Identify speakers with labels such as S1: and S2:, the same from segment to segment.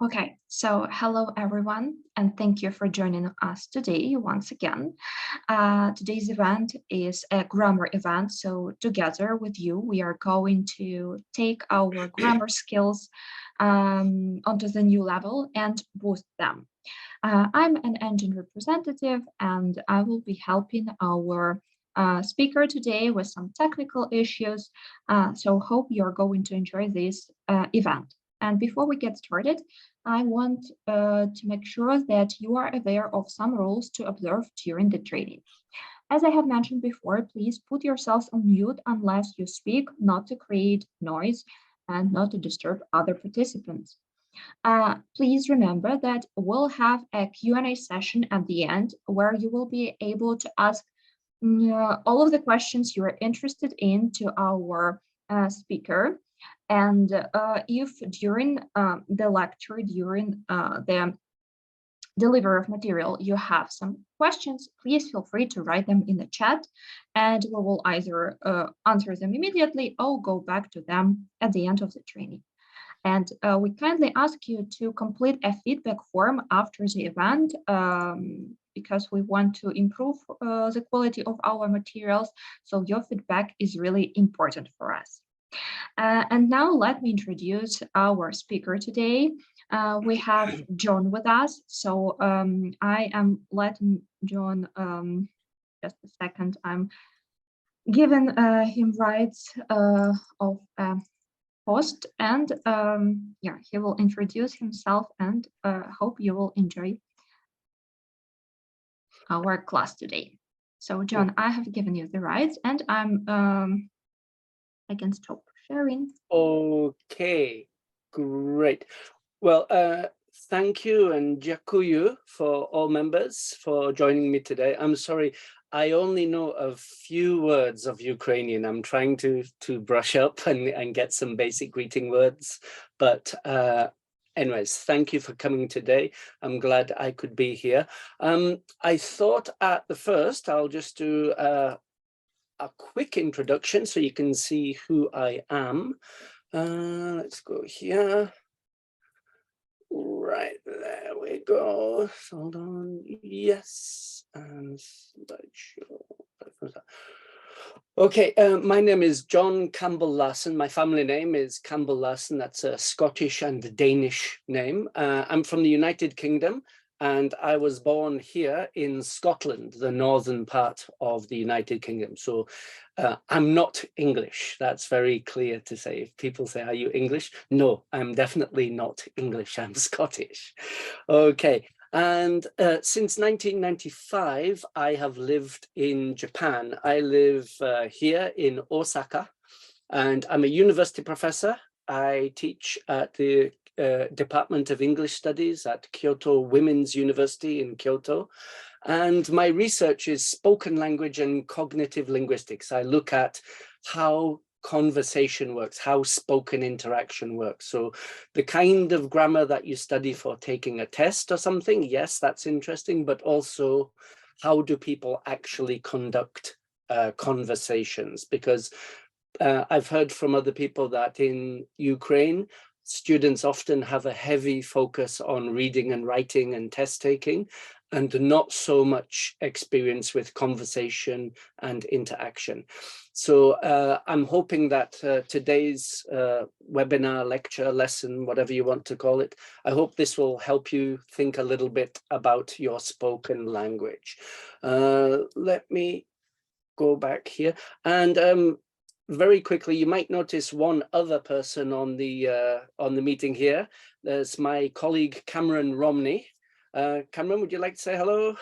S1: Okay, so hello everyone, and thank you for joining us today once again. Today's event is a grammar event, so together with you, we are going to take our grammar skills onto the new level and boost them. I'm an ENGin representative, and I will be helping our speaker today with some technical issues. So hope you're going to enjoy this event. And before we get started, I want to make sure that you are aware of some rules to observe during the training. As I have mentioned before, please put yourselves on mute unless you speak, not to create noise and not to disturb other participants. Please remember that we'll have a Q&A session at the end where you will be able to ask all of the questions you are interested in to our speaker. And if during the lecture, during the delivery of material, you have some questions, please feel free to write them in the chat and we will either answer them immediately or go back to them at the end of the training. And we kindly ask you to complete a feedback form after the event because we want to improve the quality of our materials. So your feedback is really important for us. And now let me introduce our speaker today. We have John with us. So I am letting John, just a second, I'm giving him rights of host, and yeah, he will introduce himself and hope you will enjoy our class today. So John, I have given you the rights and I can stop sharing.
S2: Okay, great. Well, thank you and dziękuję for all members for joining me today. I'm sorry, I only know a few words of Ukrainian. I'm trying to brush up and get some basic greeting words. But anyways, thank you for coming today. I'm glad I could be here. I thought at the first, I'll just do a quick introduction so you can see who I am. Let's go here. Right, there we go. Hold on. Yes, and slideshow. Okay, my name is John Campbell Larson. My family name is Campbell Larson. That's a Scottish and Danish name. I'm from the United Kingdom, and I was born here in Scotland, the northern part of the United Kingdom. So I'm not English. That's very clear to say. If people say, are you English? No, I'm definitely not English. I'm Scottish. Okay. And since 1995, I have lived in Japan. I live here in Osaka, and I'm a university professor. I teach at the Department of English Studies at Kyoto Women's University in Kyoto. And my research is spoken language and cognitive linguistics. I look at how conversation works, how spoken interaction works. So the kind of grammar that you study for taking a test or something, yes, that's interesting, but also how do people actually conduct conversations? Because I've heard from other people that in Ukraine, students often have a heavy focus on reading and writing and test taking, and not so much experience with conversation and interaction. So I'm hoping that today's webinar, lecture, lesson, whatever you want to call it, I hope this will help you think a little bit about your spoken language. Let me go back here. And very quickly, you might notice one other person on the meeting here. There's my colleague, Cameron Romney. Cameron, would you like to say hello?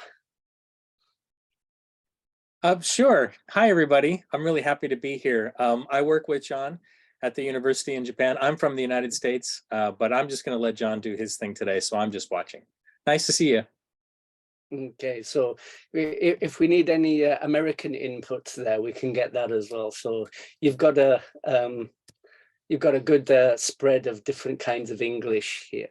S3: Sure. Hi, everybody. I'm really happy to be here. I work with John at the university in Japan. I'm from the United States, but I'm just going to let John do his thing today, so I'm just watching. Nice to see you.
S2: Okay, so if we need any American input there, we can get that as well. So you've got a you've got a good spread of different kinds of English here.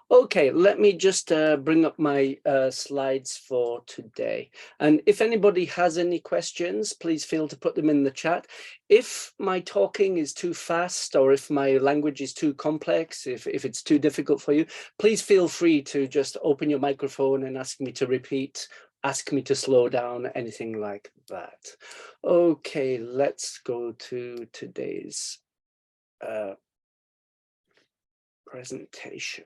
S2: Okay, let me just bring up my slides for today. And if anybody has any questions, please feel to put them in the chat. If my talking is too fast or if my language is too complex, if it's too difficult for you, please feel free to just open your microphone and ask me to repeat, ask me to slow down, anything like that. Okay, let's go to today's presentation.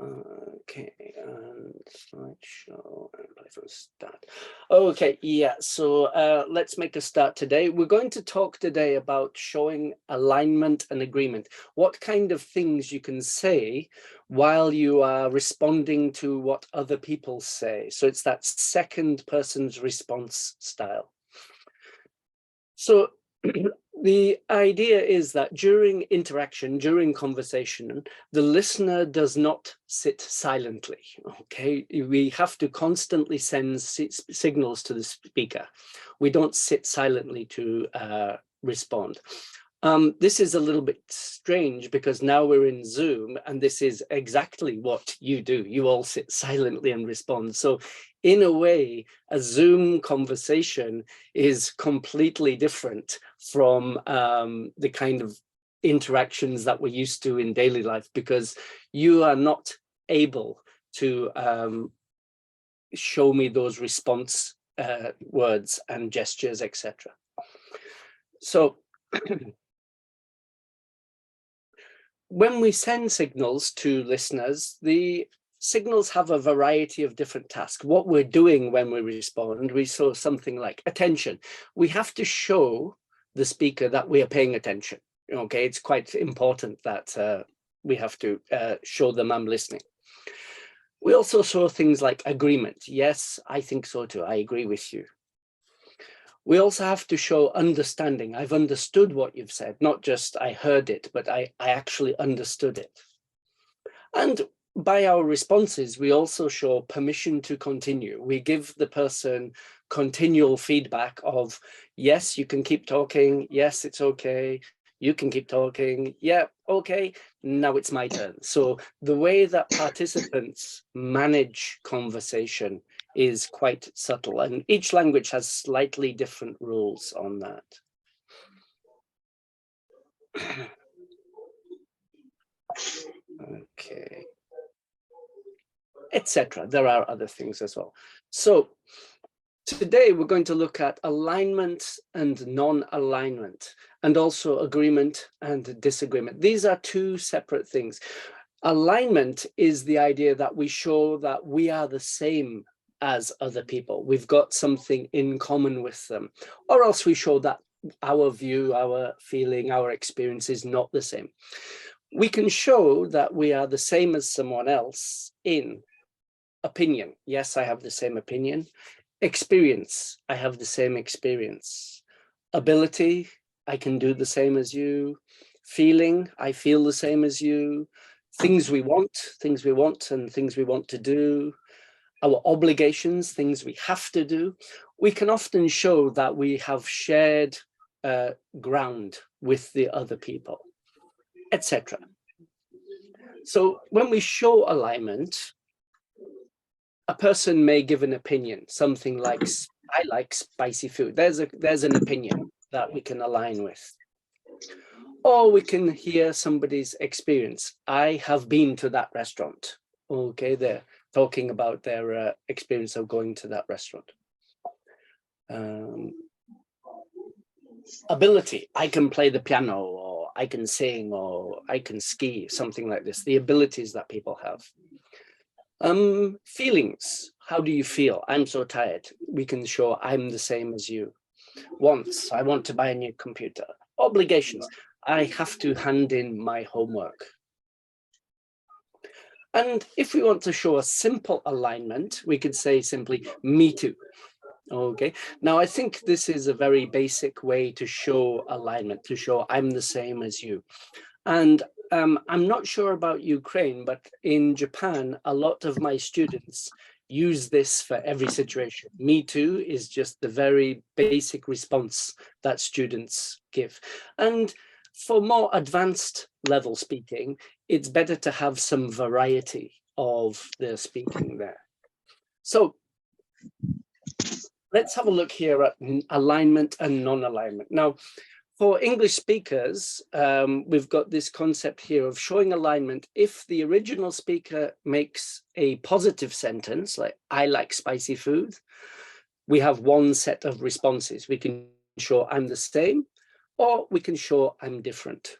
S2: Okay, and slideshow and play from start. Okay, yeah, so let's make a start today. We're going to talk today about showing alignment and agreement. What kind of things you can say while you are responding to what other people say. So it's that second person's response style. So the idea is that during interaction, during conversation, the listener does not sit silently, okay? We have to constantly send signals to the speaker. We don't sit silently to respond. This is a little bit strange because now we're in Zoom and this is exactly what you do. You all sit silently and respond. So in a way, a Zoom conversation is completely different from the kind of interactions that we're used to in daily life, because you are not able to show me those response words and gestures, etc. So when we send signals to listeners, the signals have a variety of different tasks. What we're doing when we respond, we saw something like attention. We have to show the speaker that we are paying attention. Okay, it's quite important that we have to show them I'm listening. We also saw things like agreement. Yes, I think so too. I agree with you. We also have to show understanding. I've understood what you've said, not just I heard it, but I actually understood it. And by our responses, we also show permission to continue. We give the person continual feedback of, yes, you can keep talking. Yes, it's okay. You can keep talking. Yeah, okay. Now it's my turn. So the way that participants manage conversation is quite subtle, and each language has slightly different rules on that. Okay, etc. There are other things as well. So today we're going to look at alignment and non-alignment, and also agreement and disagreement. These are two separate things. Alignment is the idea that we show that we are the same as other people. We've got something in common with them, or else we show that our view, our feeling, our experience is not the same. We can show that we are the same as someone else in opinion. Yes, I have the same opinion. Experience, I have the same experience. Ability, I can do the same as you. Feeling, I feel the same as you. Things we want and things we want to do. Our obligations, things we have to do. We can often show that we have shared ground with the other people, etc. So when we show alignment, a person may give an opinion, something like, I like spicy food. There's an opinion that we can align with. Or we can hear somebody's experience. I have been to that restaurant. Okay, they're talking about their experience of going to that restaurant. Ability, I can play the piano, or I can sing, or I can ski, something like this. The abilities that people have. Feelings, how do you feel? I'm so tired. We can show I'm the same as you. Wants, I want to buy a new computer. Obligations, I have to hand in my homework. And if we want to show a simple alignment, we could say simply, me too. Okay, now I think this is a very basic way to show alignment, to show I'm the same as you. And I'm not sure about Ukraine, but in Japan, a lot of my students use this for every situation. Me too is just the very basic response that students give. And for more advanced level speaking, it's better to have some variety of the speaking there. So let's have a look here at alignment and non-alignment. Now, for English speakers, we've got this concept here of showing alignment if the original speaker makes a positive sentence, like, I like spicy food. We have one set of responses. We can show I'm the same, or we can show I'm different.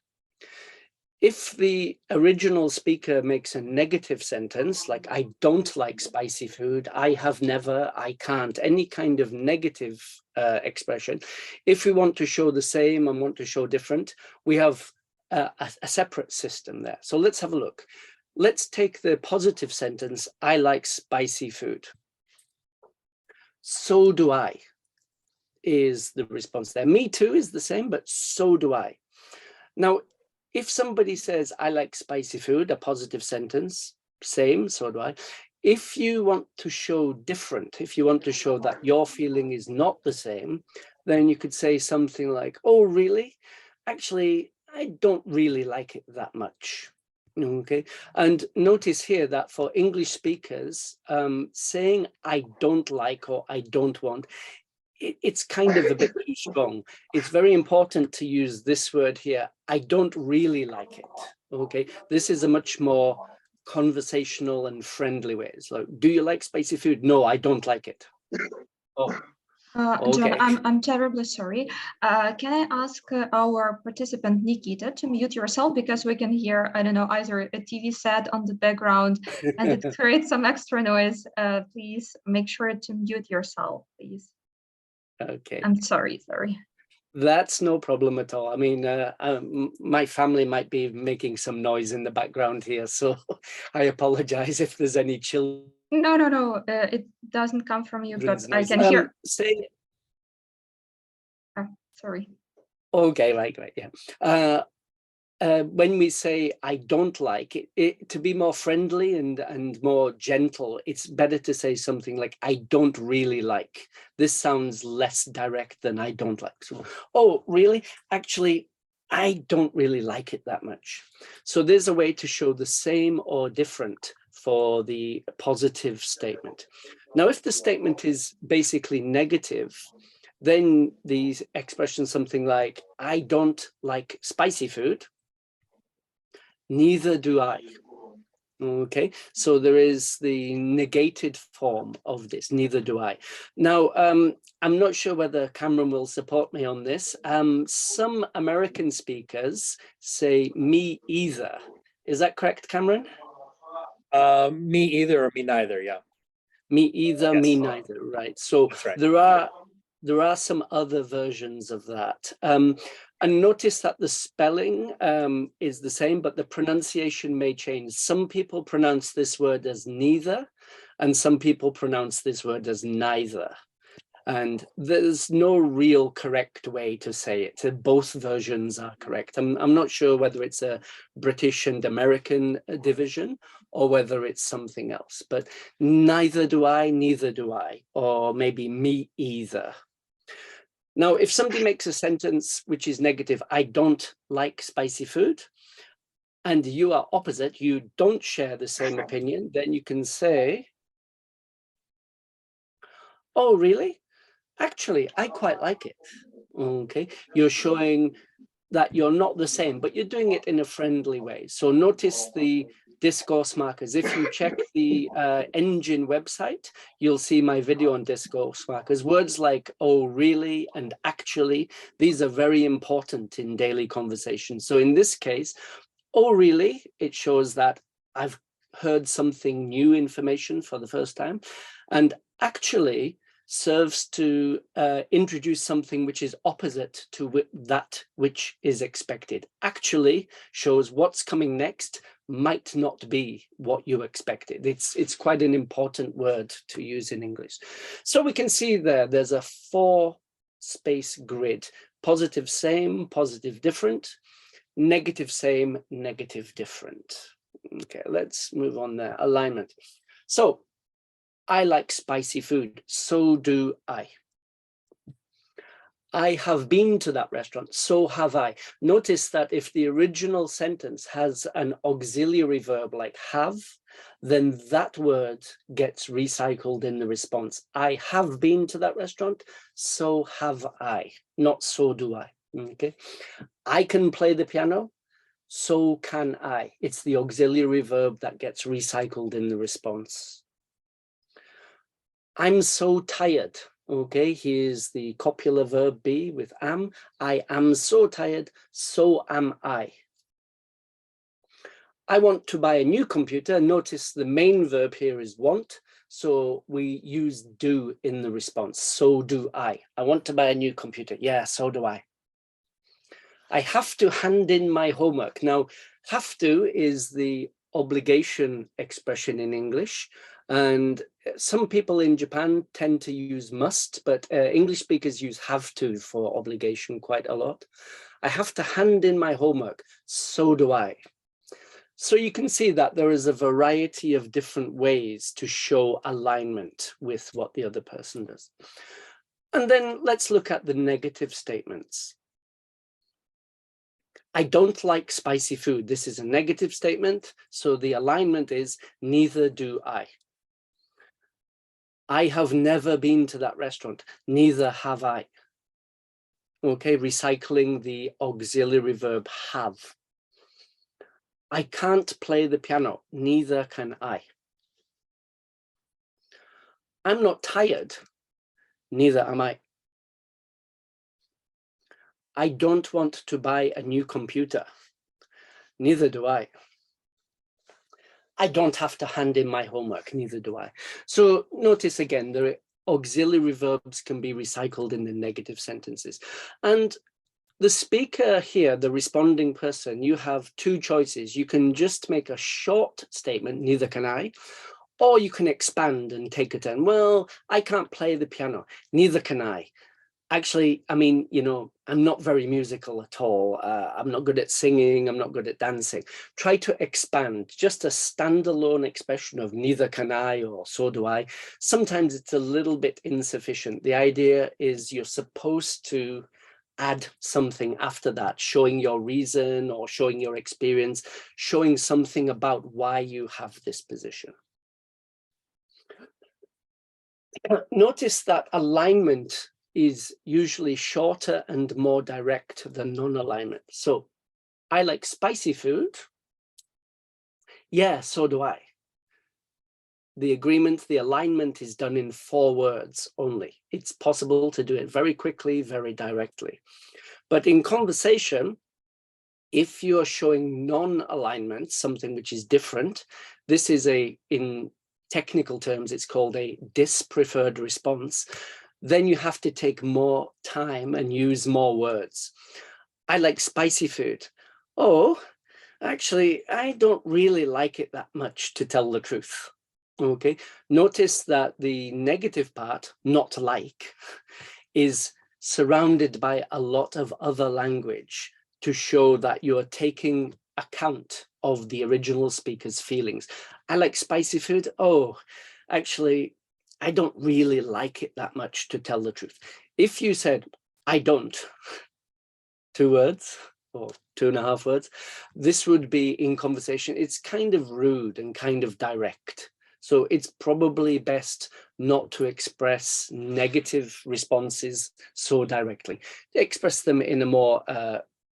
S2: If the original speaker makes a negative sentence, like I don't like spicy food, I have never, I can't, any kind of negative expression, if we want to show the same and want to show different, we have a separate system there. So let's have a look. Let's take the positive sentence, I like spicy food. So do I, is the response there. Me too is the same, but so do I. Now, if somebody says, I like spicy food, a positive sentence, same, so do I. If you want to show different, if you want to show that your feeling is not the same, then you could say something like, oh, really? Actually, I don't really like it that much. Okay, and notice here that for English speakers, saying I don't like or I don't want, it's kind of a bit too strong. It's very important to use this word here. I don't really like it. Okay, this is a much more conversational and friendly way. It's like, do you like spicy food? No, I don't like it. Oh, okay.
S1: John, I'm terribly sorry. Can I ask our participant Nikita to mute yourself, because we can hear, I don't know, either a TV set on the background and it creates some extra noise. Please make sure to mute yourself, please.
S2: Okay.
S1: I'm sorry.
S2: That's no problem at all. I mean, my family might be making some noise in the background here, so I apologize if there's any children.
S1: No. It doesn't come from you, but I can hear. Sorry.
S2: Okay, right, yeah. When we say I don't like it, to be more friendly and more gentle, it's better to say something like I don't really like. This sounds less direct than I don't like. So, oh, really? Actually, I don't really like it that much. So there's a way to show the same or different for the positive statement. Now, if the statement is basically negative, then the expression something like I don't like spicy food. Neither do I. Okay, so there is the negated form of this, neither do I. Now, I'm not sure whether Cameron will support me on this. Some American speakers say me either. Is that correct, Cameron?
S3: Me either or me neither, yeah.
S2: Me either, yes. Me neither, right. So right. There are some other versions of that. And notice that the spelling is the same, but the pronunciation may change. Some people pronounce this word as neither, and some people pronounce this word as neither. And there's no real correct way to say it. Both versions are correct. I'm not sure whether it's a British and American division or whether it's something else, but neither do I, neither do I, or maybe me either. Now, if somebody makes a sentence which is negative, I don't like spicy food, and you are opposite, you don't share the same opinion, then you can say, oh, really? Actually, I quite like it. Okay, you're showing that you're not the same, but you're doing it in a friendly way. So notice the discourse markers. If you check the ENGin website, you'll see my video on discourse markers. Words like, oh, really, and actually, these are very important in daily conversation. So in this case, oh, really, it shows that I've heard something new information for the first time. And actually serves to introduce something which is opposite to that which is expected. Actually shows what's coming next might not be what you expected. It's quite an important word to use in English. So we can see there's a 4-space grid: positive same, positive different, negative same, negative different. Okay, let's move on there. Alignment. So I like spicy food. So do I. I have been to that restaurant. So have I. Notice that if the original sentence has an auxiliary verb like have, then that word gets recycled in the response. I have been to that restaurant. So have I. Not so do I. Okay. I can play the piano. So can I. It's the auxiliary verb that gets recycled in the response. I'm so tired. Okay, here's the copular verb be with am. I am so tired, so am I. I want to buy a new computer. Notice the main verb here is want. So we use do in the response. So do I. I want to buy a new computer. Yeah, so do I. I have to hand in my homework. Now, have to is the obligation expression in English. And some people in Japan tend to use must, but English speakers use have to for obligation quite a lot. I have to hand in my homework. So do I. So you can see that there is a variety of different ways to show alignment with what the other person does. And then let's look at the negative statements. I don't like spicy food. This is a negative statement. So the alignment is neither do I. I have never been to that restaurant. Neither have I. Okay, recycling the auxiliary verb have. I can't play the piano. Neither can I. I'm not tired. Neither am I. I don't want to buy a new computer. Neither do I. I don't have to hand in my homework. Neither do I. So notice again, the auxiliary verbs can be recycled in the negative sentences. And the speaker here, the responding person, you have two choices. You can just make a short statement, neither can I, or you can expand and take a turn. Well, I can't play the piano. Neither can I. Actually, I mean, you know, I'm not very musical at all. I'm not good at singing. I'm not good at dancing. Try to expand. Just a standalone expression of neither can I or so do I. Sometimes it's a little bit insufficient. The idea is you're supposed to add something after that, showing your reason or showing your experience, showing something about why you have this position. Notice that alignment is usually shorter and more direct than non-alignment. So I like spicy food. Yeah, so do I. The agreement, the alignment is done in 4 words only. It's possible to do it very quickly, very directly. But in conversation, if you're showing non-alignment, something which is different, this is in technical terms, it's called a dispreferred response. Then you have to take more time and use more words. I like spicy food. Oh, actually, I don't really like it that much, to tell the truth. Okay, notice that the negative part, not like, is surrounded by a lot of other language to show that you are taking account of the original speaker's feelings. I like spicy food. Oh, actually, I don't really like it that much, to tell the truth. If you said, I don't, 2 words or 2.5 words, this would be in conversation. It's kind of rude and kind of direct. So it's probably best not to express negative responses so directly. Express them in a more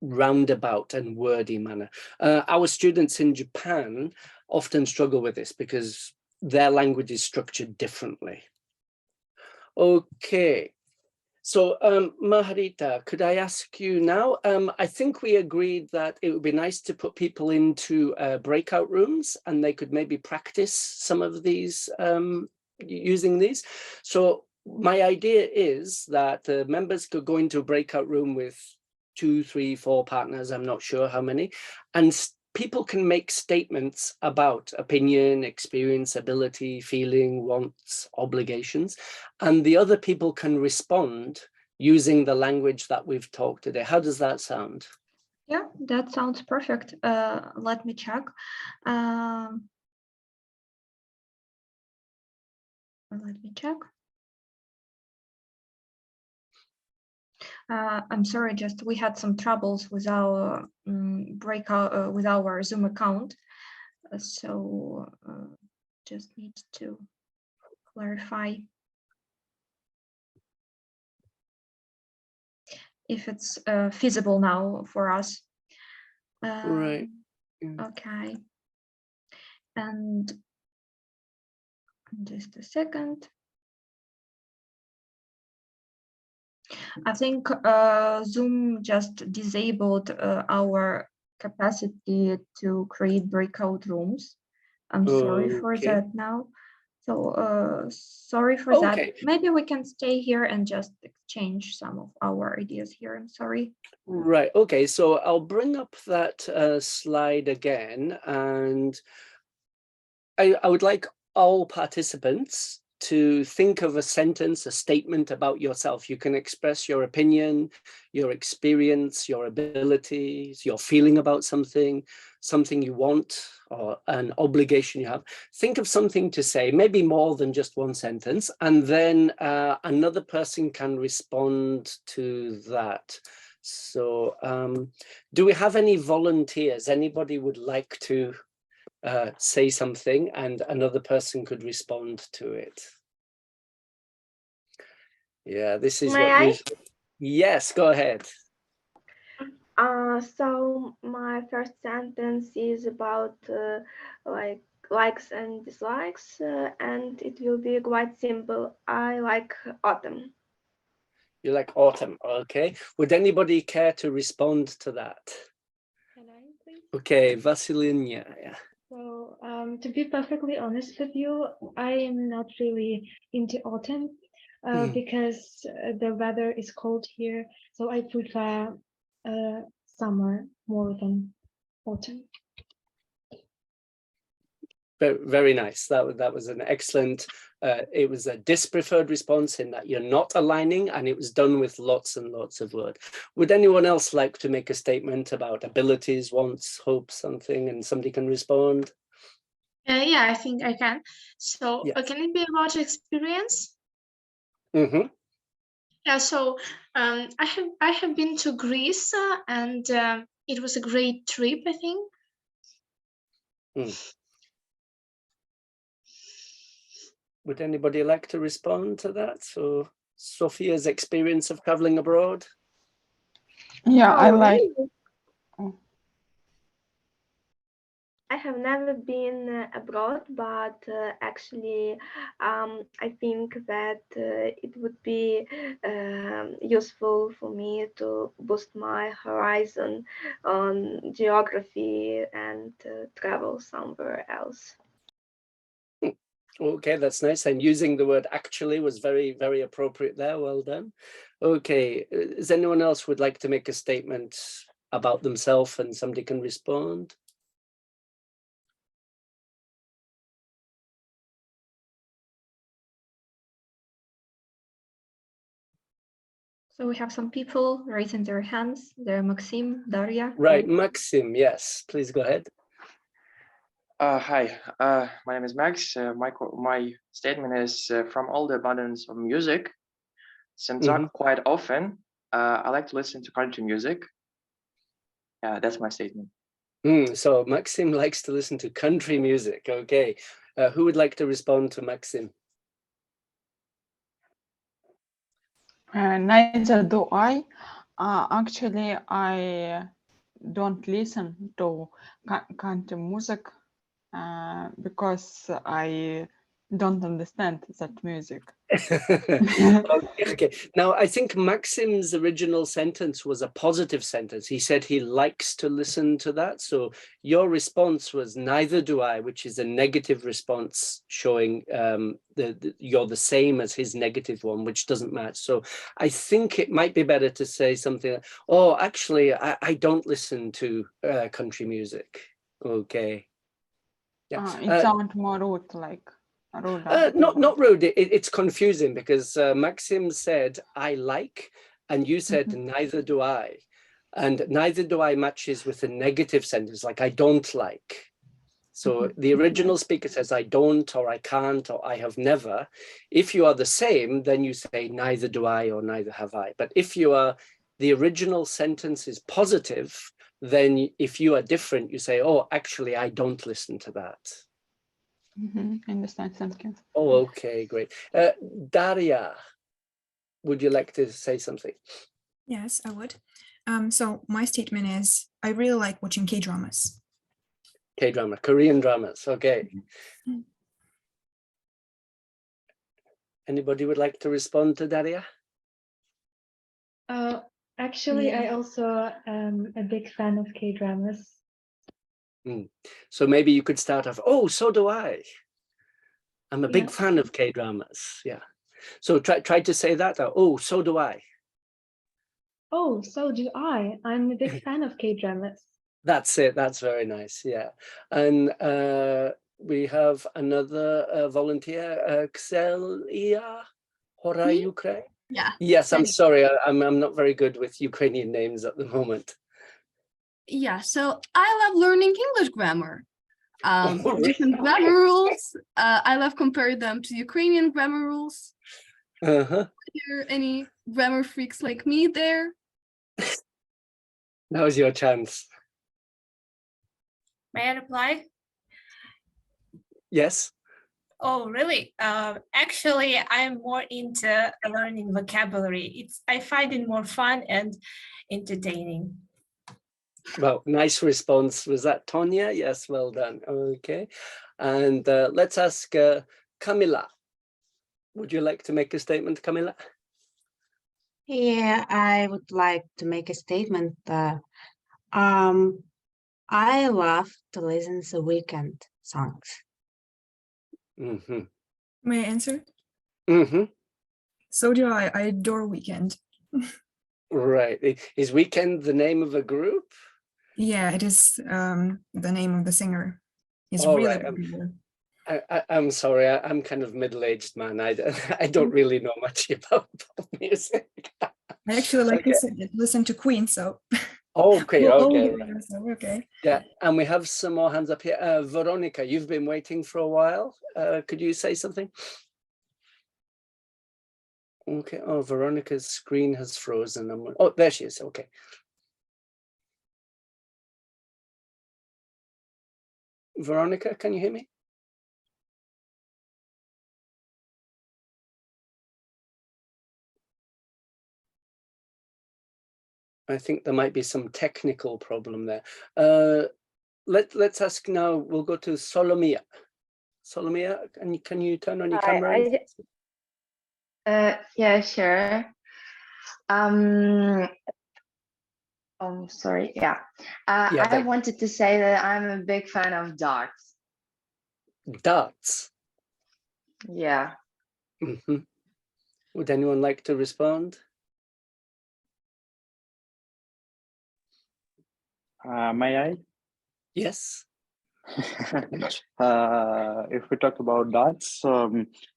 S2: roundabout and wordy manner. Our students in Japan often struggle with this because their language is structured differently. Okay, so Maharita, could I ask you now? I think we agreed that it would be nice to put people into breakout rooms and they could maybe practice some of these, using these. So my idea is that members could go into a breakout room with 2, 3, 4 partners, I'm not sure how many, and people can make statements about opinion, experience, ability, feeling, wants, obligations, and the other people can respond using the language that we've talked today. How does that sound?
S1: Yeah, that sounds perfect. Let me check. Let me check. I'm sorry, just we had some troubles with our breakout with our Zoom account, so just need to clarify if it's feasible now for us.
S2: Right. Yeah.
S1: Okay. And just a second. I think Zoom just disabled our capacity to create breakout rooms. I'm sorry for
S2: Okay.
S1: that now. So sorry for that.
S2: Okay.
S1: Maybe we can stay here and just exchange some of our ideas here. I'm sorry.
S2: Right. Okay. So I'll bring up that slide again, and I would like all participants to think of a sentence, a statement about yourself. You can express your opinion, your experience, your abilities, your feeling about something, something you want, or an obligation you have. Think of something to say, maybe more than just one sentence, and then another person can respond to that. So do we have any volunteers? Anybody would like to say something and another person could respond to it? Yeah, this is
S4: May
S2: what
S4: I?
S2: usually... Yes, go ahead.
S4: So my first sentence is about like likes and dislikes, and it will be quite simple. I like autumn.
S2: You like autumn, okay. Would anybody care to respond to that?
S5: Can I, please?
S2: Okay, Vasilina. Yeah.
S5: So, to be perfectly honest with you, I am not really into autumn because the weather is cold here. So I prefer summer more than autumn.
S2: Very nice. That was an excellent, it was a dispreferred response in that you're not aligning, and it was done with lots and lots of words. Would anyone else like to make a statement about abilities, wants, hopes, something, and somebody can respond?
S6: Yeah, I think I can. So
S2: Yes.
S6: can it be about experience?
S2: Mm-hmm.
S6: Yeah, so I have been to Greece and it was a great trip, I think.
S2: Would anybody like to respond to that? So Sophia's experience of traveling abroad?
S7: Yeah, I
S4: Oh,
S7: like.
S4: really?
S7: Oh.
S4: I have never been abroad, but actually, I think that it would be useful for me to boost my horizon on geography and travel somewhere else.
S2: Okay, that's nice. And using the word actually was very, very appropriate there. Well done. Okay, does anyone else would like to make a statement about themselves and somebody can respond?
S1: So we have some people raising their hands. There, Maxim, Daria.
S2: Right, Maxim, yes, please go ahead.
S8: Hi, my name is Max. My statement is from all the abundance of music, since quite often I like to listen to country music. Yeah, that's my statement.
S2: So Maxim likes to listen to country music. Okay, who would like to respond to Maxim?
S7: Neither do I. Actually, I don't listen to country music because I don't understand that music.
S2: Okay. Now, I think Maxim's original sentence was a positive sentence. He said he likes to listen to that. So your response was neither do I, which is a negative response showing you're the same as his negative one, which doesn't match. So I think it might be better to say something like, oh, actually, I don't listen to country music. Okay. Yeah.
S7: It sounds more rude, like rude.
S2: Not rude. It's confusing because Maxim said I like, and you said neither do I, and neither do I matches with a negative sentence like I don't like. So the original speaker says, I don't, or I can't, or I have never. If you are the same, then you say, neither do I, or neither have I. But if you are, the original sentence is positive, then if you are different, you say, oh, actually, I don't listen to that.
S7: Understand, thank you.
S2: Oh, okay, great. Daria, would you like to say something?
S9: Yes, I would. So my statement is, I really like watching K-dramas.
S2: K-drama, Korean dramas, okay. Anybody would like to respond to Daria?
S5: Actually, I
S9: Yeah.
S5: also am a big fan of K-dramas.
S2: So maybe you could start off, oh, so do I. I'm a big
S5: Yeah.
S2: fan of K-dramas, yeah. So try to say that, oh, so do I.
S5: Oh, so do I. I'm a big fan of K-dramas.
S2: That's it, that's very nice, yeah. And we have another volunteer, Xelia Horayukre.
S10: Yeah.
S2: Yes, I'm sorry, I'm not very good with Ukrainian names at the moment.
S10: Yeah, so I love learning English grammar.
S2: Oh,
S10: Different grammar rules. I love comparing them to Ukrainian grammar rules.
S2: Uh-huh.
S10: Are there any grammar freaks like me there?
S2: Now's your chance.
S11: May I reply?
S2: Yes.
S11: Oh, really? Actually, I'm more into learning vocabulary. I find it more fun and entertaining.
S2: Well, nice response. Was that Tonya? Yes, well done. Okay. And let's ask Camilla. Would you like to make a statement, Camilla?
S12: Yeah, I would like to make a statement. I love to listen to weekend songs.
S2: Mm-hmm.
S9: May I answer?
S2: Mm-hmm.
S9: So do I. I adore Weekend.
S2: Right. Is Weekend the name of a group?
S9: Yeah, it is the name of the singer. He's
S2: All
S9: really
S2: right.
S9: popular.
S2: I'm sorry, I'm kind of middle-aged man. I don't really know much about pop music.
S9: I actually like
S2: Okay.
S9: to listen to Queen, so.
S2: Okay,
S9: Well,
S2: okay.
S9: yeah,
S2: Right.
S9: so, okay.
S2: Yeah, and we have some more hands up here. Veronica, you've been waiting for a while. Could you say something? Okay. Oh, Veronica's screen has frozen. Oh, there she is. Okay. Veronica, can you hear me? I think there might be some technical problem there. Let's ask now. We'll go to Solomia. Solomia, can you turn on your camera?
S4: Yeah, sure. Sorry. Yeah. I wanted to say that I'm a big fan of darts.
S2: Darts.
S4: Yeah.
S2: Mm-hmm. Would anyone like to respond?
S13: May I?
S2: Yes.
S13: If we talk about darts,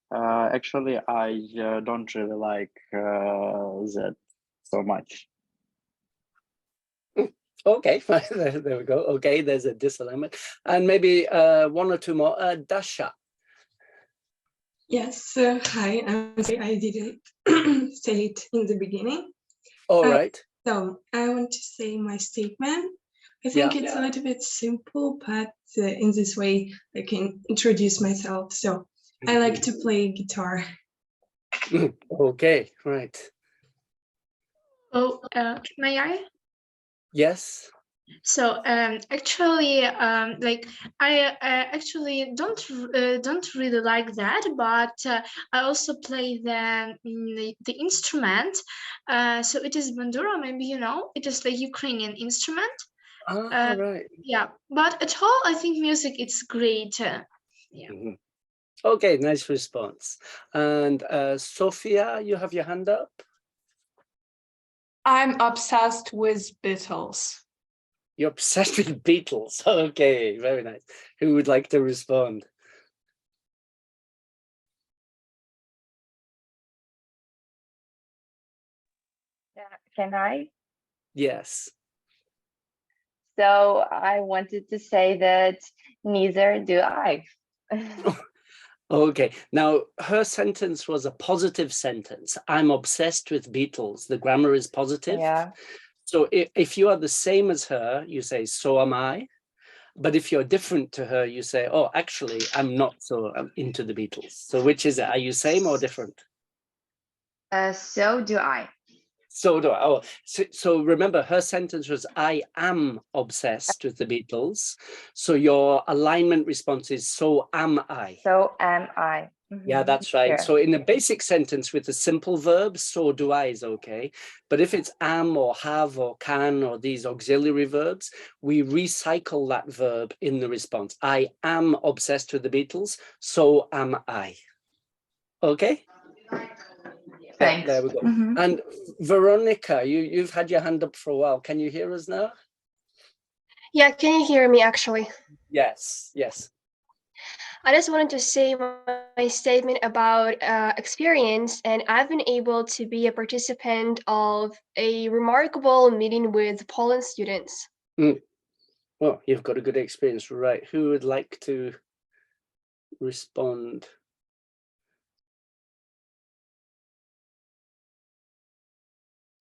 S13: actually, I don't really like that so much.
S2: Okay, there we go. Okay, there's a disalignment. And maybe one or two more. Dasha.
S14: Yes, hi. I'm sorry I didn't say it in the beginning.
S2: All right.
S14: So I want to say my statement. I think it's a little bit simple, but in this way I can introduce myself. So I like to play guitar.
S2: Okay, right.
S6: Oh, may I?
S2: Yes.
S6: So actually, like I actually don't really like that, but I also play the instrument. So it is bandura. Maybe you know it is the Ukrainian instrument.
S2: Right.
S6: Yeah, but at all, I think music it's great. Yeah.
S2: Mm-hmm. Okay, nice response. And Sophia, you have your hand up.
S15: I'm obsessed with Beatles.
S2: You're obsessed with Beatles. Okay, very nice. Who would like to respond?
S4: Can I?
S2: Yes.
S16: So I wanted to say that neither do I.
S2: Okay, now her sentence was a positive sentence. I'm obsessed with Beatles. The grammar is positive.
S16: Yeah.
S2: So if you are the same as her, you say, so am I. But if you're different to her, you say, oh, actually, I'm not so into the Beatles. So which is it? Are you same or different?
S16: So do I.
S2: So do I. Oh, so remember, her sentence was, I am obsessed with the Beatles. So your alignment response is, so am I.
S16: So am I.
S2: Yeah, that's right.
S16: Sure.
S2: So in a basic sentence with a simple verb, so do I is okay. But if it's am or have or can or these auxiliary verbs, we recycle that verb in the response. I am obsessed with the Beatles, so am I. Okay?
S16: Thanks.
S2: There we go. And Veronica, you've had your hand up for a while. Can you hear us now?
S17: Yeah, can you hear me actually?
S2: Yes, yes.
S17: I just wanted to say my statement about experience, and I've been able to be a participant of a remarkable meeting with Poland students.
S2: Well, you've got a good experience, right? Who would like to respond?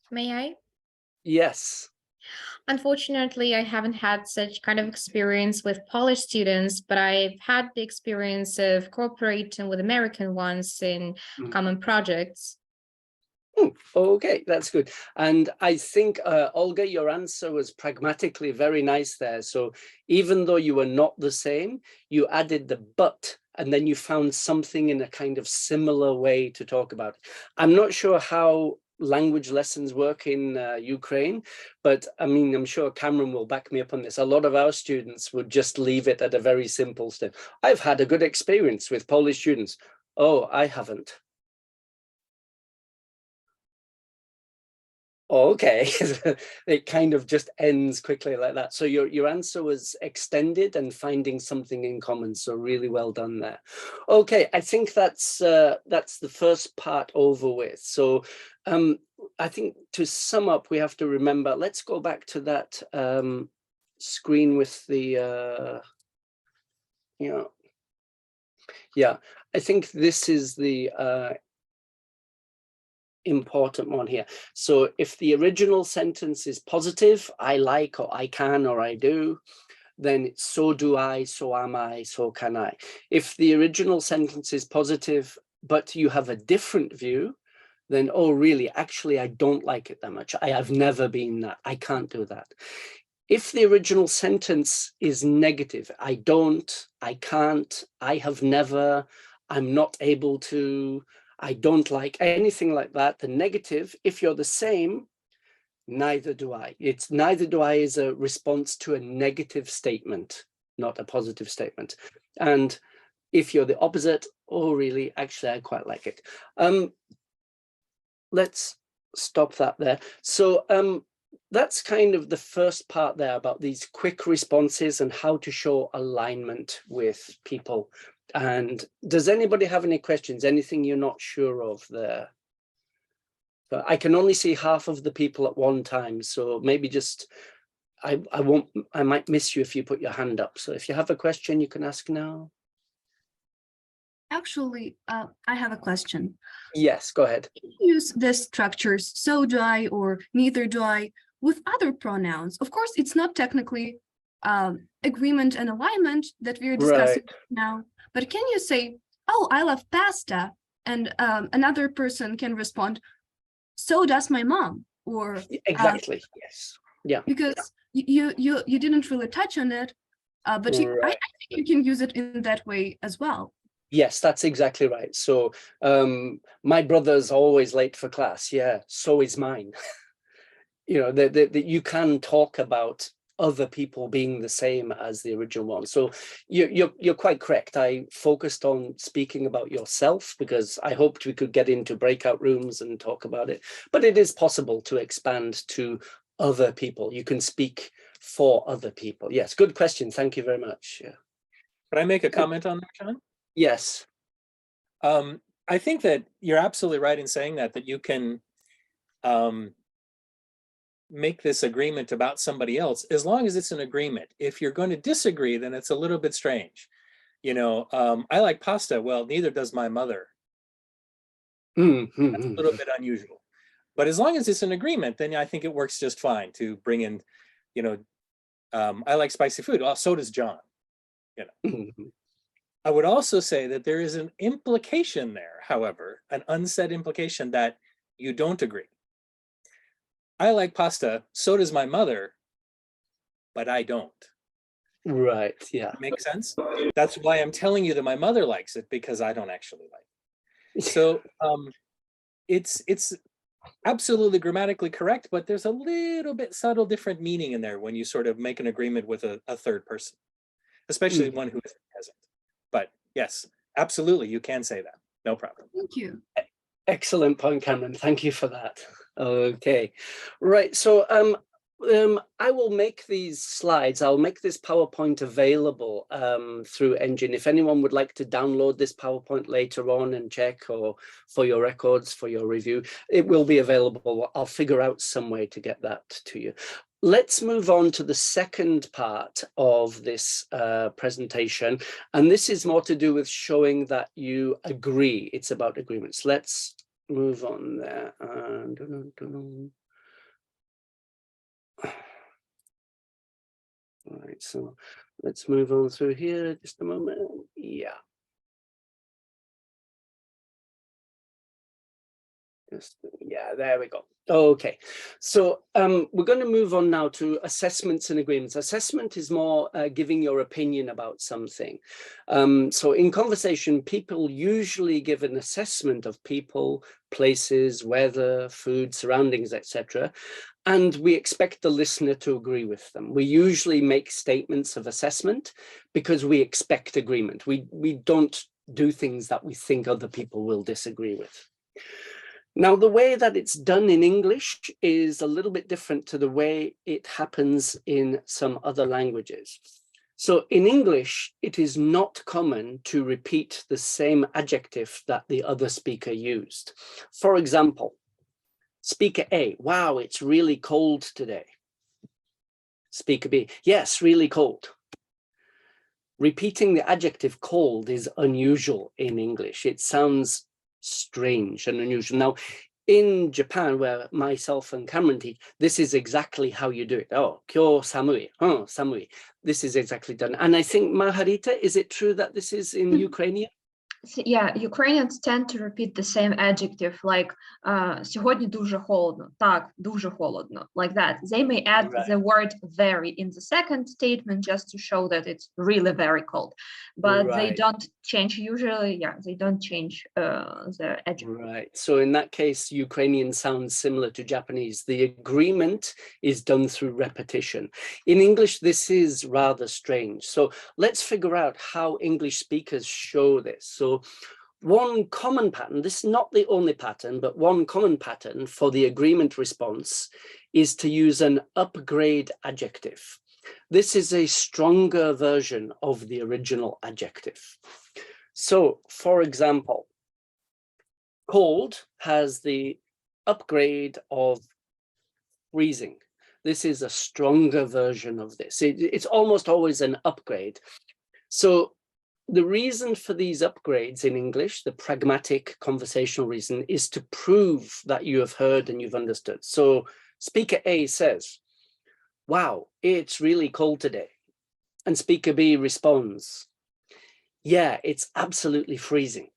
S18: May I?
S2: Yes.
S18: Unfortunately, I haven't had such kind of experience with Polish students, but I've had the experience of cooperating with American ones in common projects.
S2: Okay, that's good. And I think, Olga, your answer was pragmatically very nice there. So even though you were not the same, you added the but, and then you found something in a kind of similar way to talk about. I'm not sure how language lessons work in Ukraine, but I mean, I'm sure Cameron will back me up on this. A lot of our students would just leave it at a very simple step. I've had a good experience with Polish students. Oh, I haven't. Okay, it kind of just ends quickly like that. So your answer was extended and finding something in common. So really well done there. Okay, I think that's the first part over with. So I think to sum up, we have to remember. Let's go back to that screen with the yeah. I think this is the important one here. So if the original sentence is positive, I like or I can or I do, then it's so do I, so am I, so can I. If the original sentence is positive, but you have a different view, then, oh, really, actually, I don't like it that much. I have never been that. I can't do that. If the original sentence is negative, I don't, I can't, I have never, I'm not able to, I don't like, anything like that, the negative, if you're the same, neither do I. It's neither do I is a response to a negative statement, not a positive statement. And if you're the opposite, oh, really, actually, I quite like it. Let's stop that there. So that's kind of the first part there about these quick responses and how to show alignment with people. And does anybody have any questions? Anything you're not sure of there? But I can only see half of the people at one time, so maybe just I might miss you if you put your hand up. So if you have a question, you can ask now.
S10: Actually, I have a question.
S2: Yes, go ahead.
S10: Can you use the structures so do I or neither do I with other pronouns? Of course, it's not technically agreement and alignment that we're discussing now, but can you say, oh, I love pasta, and another person can respond, so does my mom, or
S2: exactly, yes, yeah,
S10: because you didn't really touch on it, but I think you can use it in that way as well.
S2: Yes, that's exactly right. So my brother's always late for class. Yeah, so is mine. You know, that you can talk about other people being the same as the original one. So you're quite correct. I focused on speaking about yourself because I hoped we could get into breakout rooms and talk about it. But it is possible to expand to other people. You can speak for other people. Yes, good question. Thank you very much. Yeah.
S3: Can I make a comment on that, John?
S2: Yes.
S3: I think that you're absolutely right in saying that you can make this agreement about somebody else, as long as it's an agreement. If you're going to disagree, then it's a little bit strange. You know, I like pasta. Well, neither does my mother. That's a little bit unusual. But as long as it's an agreement, then I think it works just fine to bring in, you know, I like spicy food. Well, so does John. You know. I would also say that there is an implication there, however, an unsaid implication that you don't agree. I like pasta, so does my mother, but I don't.
S2: Right, yeah.
S3: Makes sense? That's why I'm telling you that my mother likes it, because I don't actually like it. So it's absolutely grammatically correct, but there's a little bit subtle different meaning in there when you sort of make an agreement with a third person, especially one who isn't present. But yes, absolutely, you can say that. No problem.
S10: Thank you.
S2: Excellent point, Cameron. Thank you for that. Okay, right. So I will make these slides. I'll make this PowerPoint available through ENGin. If anyone would like to download this PowerPoint later on and check, or for your records, for your review, it will be available. I'll figure out some way to get that to you. Let's move on to the second part of this presentation. And this is more to do with showing that you agree. It's about agreements. Let's move on there. All right, so let's move on through here just a moment. Yeah. Yeah, there we go. Okay, so we're going to move on now to assessments and agreements. Assessment is more giving your opinion about something. So in conversation, people usually give an assessment of people, places, weather, food, surroundings, etc. And we expect the listener to agree with them. We usually make statements of assessment because we expect agreement. We don't do things that we think other people will disagree with. Now, the way that it's done in English is a little bit different to the way it happens in some other languages. So in English, it is not common to repeat the same adjective that the other speaker used. For example, Speaker A, wow, it's really cold today. Speaker B, yes, really cold. Repeating the adjective cold is unusual in English. It sounds strange and unusual. Now, in Japan, where myself and Cameron teach, this is exactly how you do it. Oh, kyo samui, oh, samui. This is exactly done. And I think, Margarita, is it true that this is in Ukrainian?
S1: Yeah, Ukrainians tend to repeat the same adjective, like сьогодні дуже холодно, так, дуже холодно, like that. They may add the word very in the second statement just to show that it's really very cold, but they don't change usually. Yeah, they don't change the adjective.
S2: Right. So in that case, Ukrainian sounds similar to Japanese. The agreement is done through repetition. In English, this is rather strange. So let's figure out how English speakers show this. So one common pattern, this is not the only pattern, but one common pattern for the agreement response is to use an upgrade adjective. This is a stronger version of the original adjective. So, for example, cold has the upgrade of freezing. This is a stronger version of this. It's almost always an upgrade. So the reason for these upgrades in English, the pragmatic conversational reason, is to prove that you have heard and you've understood. So Speaker A says, wow, it's really cold today. And Speaker B responds, yeah, it's absolutely freezing.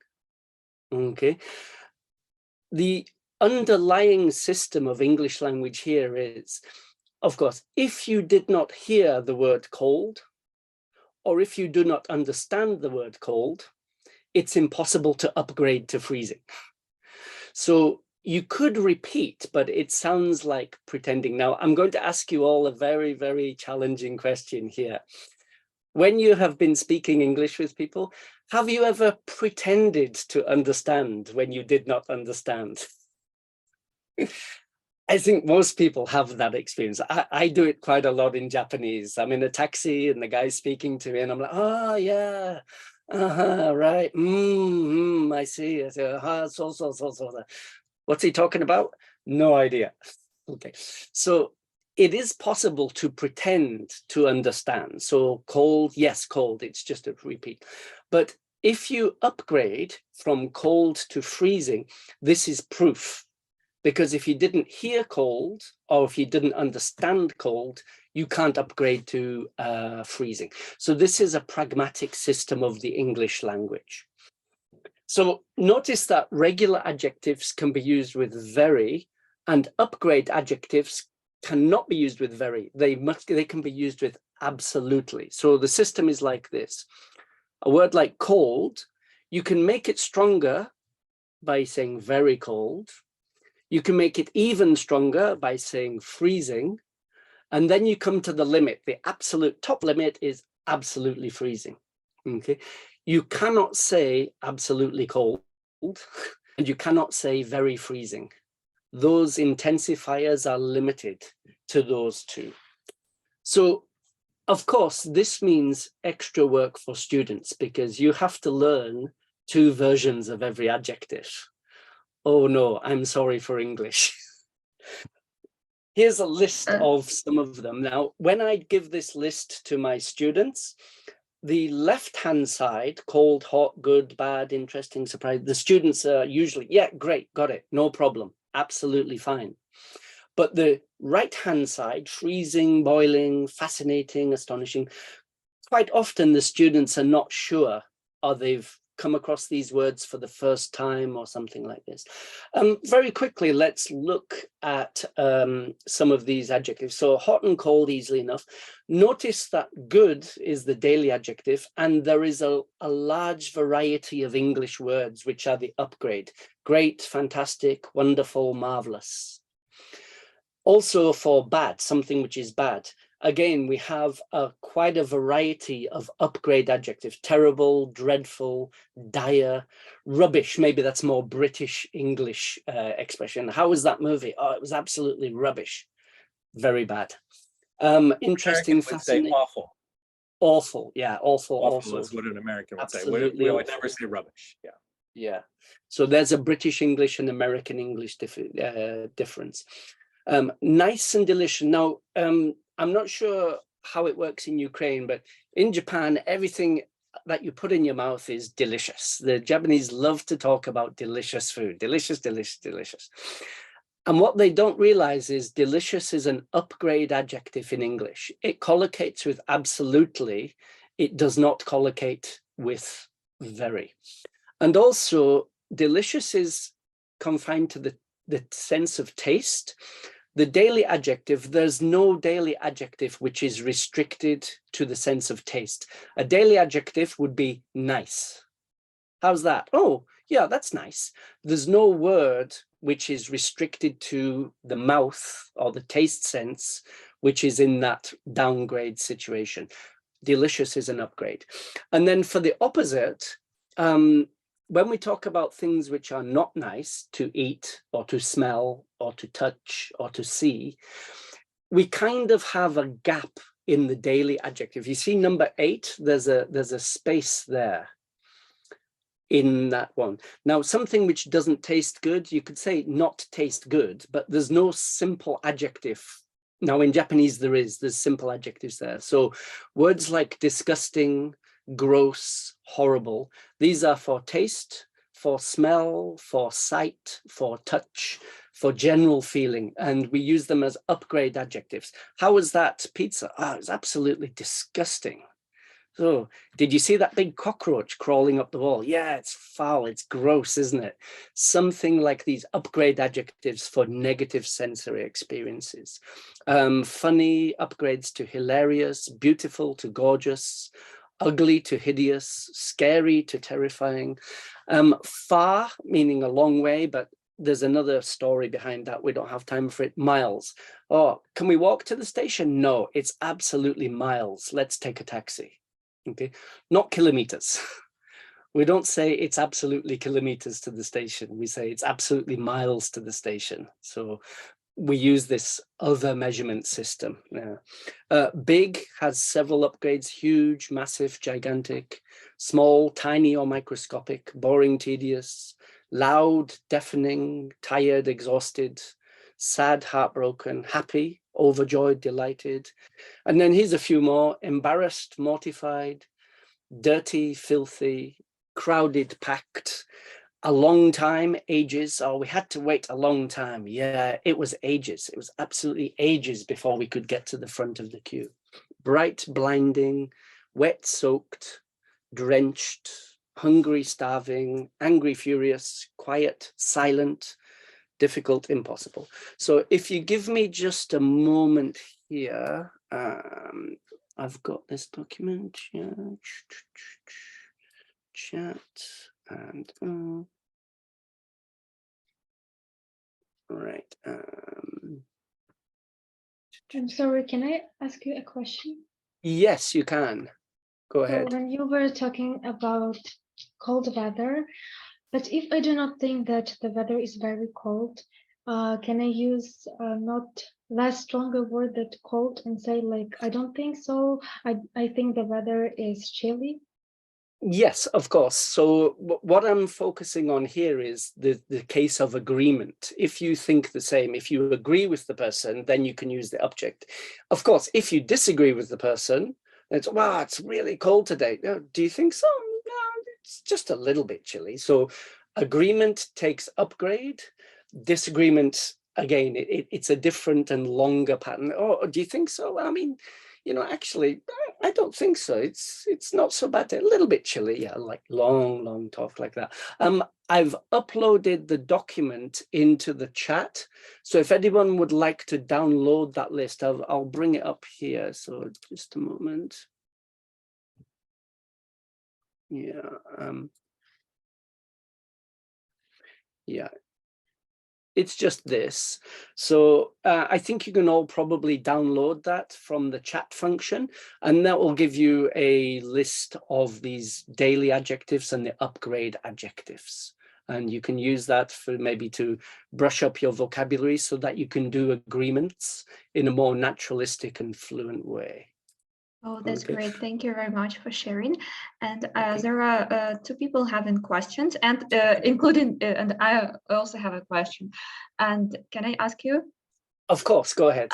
S2: Okay. The underlying system of English language here is, of course, if you did not hear the word cold, or if you do not understand the word cold, it's impossible to upgrade to freezing. So you could repeat, but it sounds like pretending. Now, I'm going to ask you all a very, very challenging question here. When you have been speaking English with people, have you ever pretended to understand when you did not understand? I think most people have that experience. I do it quite a lot in Japanese. I'm in a taxi and the guy's speaking to me and I'm like, oh, yeah, right. I see. I say, so. What's he talking about? No idea. Okay. So it is possible to pretend to understand. So cold, yes, cold, it's just a repeat. But if you upgrade from cold to freezing, this is proof. Because if you didn't hear cold, or if you didn't understand cold, you can't upgrade to freezing. So this is a pragmatic system of the English language. So notice that regular adjectives can be used with very, and upgrade adjectives cannot be used with very. They can be used with absolutely. So the system is like this. A word like cold, you can make it stronger by saying very cold. You can make it even stronger by saying freezing. And then you come to the limit. The absolute top limit is absolutely freezing. Okay. You cannot say absolutely cold, and you cannot say very freezing. Those intensifiers are limited to those two. So, of course, this means extra work for students because you have to learn 2 versions of every adjective. Oh no, I'm sorry for English. Here's a list of some of them. Now, when I give this list to my students, the left-hand side, cold, hot, good, bad, interesting, surprise, the students are usually, yeah, great, got it, no problem, absolutely fine. But the right-hand side, freezing, boiling, fascinating, astonishing, quite often the students are not sure, or they've come across these words for the first time or something like this. Very quickly, let's look at some of these adjectives. So hot and cold, easily enough. Notice that good is the daily adjective, and there is a large variety of English words which are the upgrade. Great, fantastic, wonderful, marvelous. Also for bad, something which is bad. Again, we have quite a variety of upgrade adjectives: terrible, dreadful, dire, rubbish. Maybe that's more British English expression. How was that movie? Oh, it was absolutely rubbish. Very bad. Interesting, fascinating.
S3: Awful.
S2: Awful, yeah, awful.
S3: Awful
S2: also
S3: is what an American would say.
S2: Absolutely
S3: We would
S2: awful.
S3: never say rubbish. Yeah.
S2: Yeah. So there's a British English and American English difference. Nice and delicious. Now, I'm not sure how it works in Ukraine, but in Japan, everything that you put in your mouth is delicious. The Japanese love to talk about delicious food. Delicious, delicious, delicious. And what they don't realize is delicious is an upgrade adjective in English. It collocates with absolutely. It does not collocate with very. And also, delicious is confined to the sense of taste. The daily adjective, there's no daily adjective which is restricted to the sense of taste. A daily adjective would be nice. How's that? Oh, yeah, that's nice. There's no word which is restricted to the mouth or the taste sense, which is in that downgrade situation. Delicious is an upgrade. And then for the opposite, when we talk about things which are not nice to eat or to smell or to touch or to see, we kind of have a gap in the daily adjective. You see number 8, there's a space there in that one. Now, something which doesn't taste good, you could say not taste good, but there's no simple adjective. Now, in Japanese, there's simple adjectives there. So words like disgusting, gross, horrible, these are for taste, for smell, for sight, for touch, for general feeling, and we use them as upgrade adjectives. How was that pizza? Oh, it was absolutely disgusting. So, did you see that big cockroach crawling up the wall? Yeah, it's foul, it's gross, isn't it? Something like these upgrade adjectives for negative sensory experiences. Funny upgrades to hilarious, beautiful to gorgeous, ugly to hideous, scary to terrifying. Far, meaning a long way, but there's another story behind that. We don't have time for it. Miles. Oh, can we walk to the station? No, it's absolutely miles. Let's take a taxi. Okay, not kilometers. We don't say it's absolutely kilometers to the station. We say it's absolutely miles to the station. So we use this other measurement system. Yeah. Big has several upgrades: huge, massive, gigantic, small, tiny or microscopic, boring, tedious, loud, deafening, tired, exhausted, sad, heartbroken, happy, overjoyed, delighted. And then here's a few more: embarrassed, mortified, dirty, filthy, crowded, packed, a long time, ages. Oh, we had to wait a long time. Yeah, it was ages. It was absolutely ages before we could get to the front of the queue. Bright, blinding, wet, soaked, drenched, hungry, starving, angry, furious, quiet, silent, difficult, impossible. So if you give me just a moment here, I've got this document, yeah. Chat and right.
S5: I'm sorry, can I ask you a question?
S2: Yes, you can. Go
S5: So
S2: ahead.
S5: when you were talking about cold weather, but if I do not think that the weather is very cold, can I use not less stronger word that cold and say like, I don't think so. I think the weather is chilly.
S2: Yes, of course. So what I'm focusing on here is the case of agreement. If you think the same, if you agree with the person, then you can use the object. Of course, if you disagree with the person, it's, wow, it's really cold today. Oh, do you think so? No, it's just a little bit chilly. So agreement takes upgrade. Disagreement, again, it's a different and longer pattern. Oh, do you think so? I mean, you know, actually, I don't think so. It's not so bad. A little bit chilly, yeah, like long talk like that. I've uploaded the document into the chat. So if anyone would like to download that list, I'll bring it up here. So just a moment. Yeah. Yeah. It's just this. So I think you can all probably download that from the chat function, and that will give you a list of these daily adjectives and the upgrade adjectives. And you can use that for maybe to brush up your vocabulary so that you can do agreements in a more naturalistic and fluent way.
S1: Oh, that's great. Thank you very much for sharing. And there are two people having questions, and including, and I also have a question. And can I ask you?
S2: Of course, go ahead.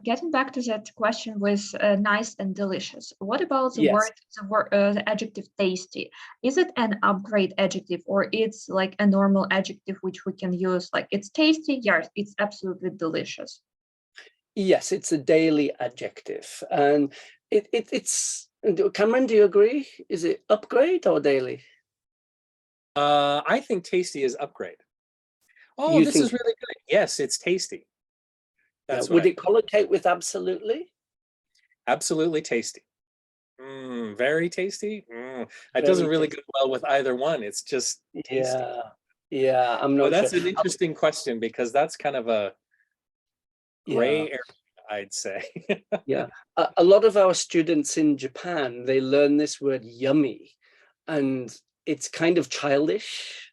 S1: Getting back to that question with nice and delicious. What about the
S2: Yes.
S1: the adjective tasty? Is it an upgrade adjective, or it's like a normal adjective which we can use? Like it's tasty, yes, it's absolutely delicious.
S2: Yes, it's a daily adjective, and it's. Cameron, do you agree? Is it upgrade or daily?
S3: I think tasty is upgrade. Oh,
S2: You
S3: this
S2: think-
S3: is really good. Yes, it's tasty. That's
S2: Yeah. Would it collocate with absolutely?
S3: Absolutely tasty. Very tasty. It
S2: Very
S3: doesn't really
S2: tasty.
S3: go well with either one. It's just tasty.
S2: Yeah, I'm not
S3: that's
S2: sure.
S3: an interesting question, because that's kind of a gray area, I'd say.
S2: Yeah, a lot of our students in Japan, they learn this word yummy, and it's kind of childish.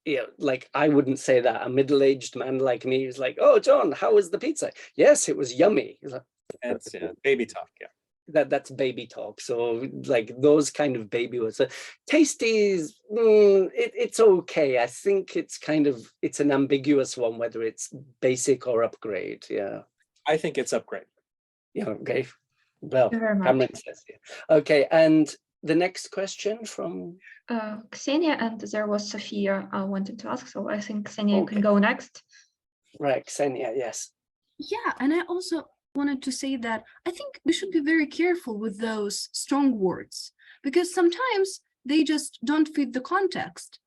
S2: Yeah, like I wouldn't say that. A middle-aged man like me is like, "Oh, John, how was the pizza?" Yes, it was yummy. Like,
S3: That's baby talk. Yeah.
S2: That's baby talk. So like those kind of baby words. So tasty is it's okay. I think it's an ambiguous one, whether it's basic or upgrade. Yeah,
S3: I think it's upgrade.
S2: Yeah. Okay. Well,
S1: Thank you very much.
S2: Cameron says yeah. Okay, and the next question from
S1: Ksenia, and there was Sophia wanted to ask. So I think Ksenia, you can go next.
S2: Right, Ksenia. Yes.
S10: Yeah, and I also wanted to say that I think we should be very careful with those strong words, because sometimes they just don't fit the context.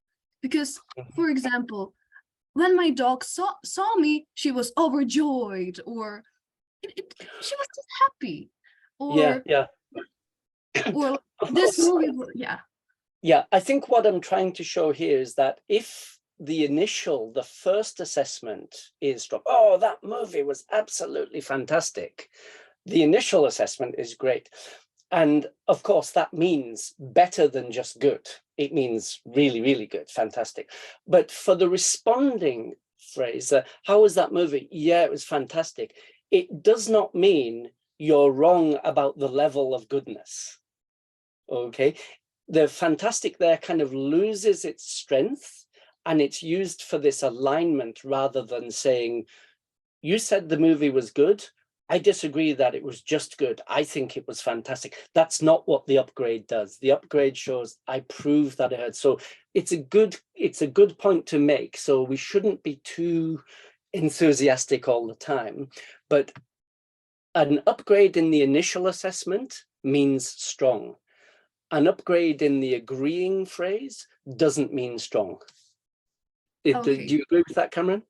S10: Because, for example, when my dog saw me, she was overjoyed, or she was just happy, or or this movie,
S2: Yeah, I think what I'm trying to show here is that if the first assessment is oh, that movie was absolutely fantastic, the initial assessment is great. And of course, that means better than just good. It means really, really good, fantastic. But for the responding phrase, how was that movie? Yeah, it was fantastic. It does not mean you're wrong about the level of goodness. Okay, the fantastic there kind of loses its strength, and it's used for this alignment rather than saying you said the movie was good. I disagree that it was just good. I think it was fantastic. That's not what the upgrade does. The upgrade shows I prove that I heard. So it's a good point to make. So we shouldn't be too enthusiastic all the time. But an upgrade in the initial assessment means strong. An upgrade in the agreeing phrase doesn't mean strong.
S9: Okay.
S2: Do you agree with that, Cameron?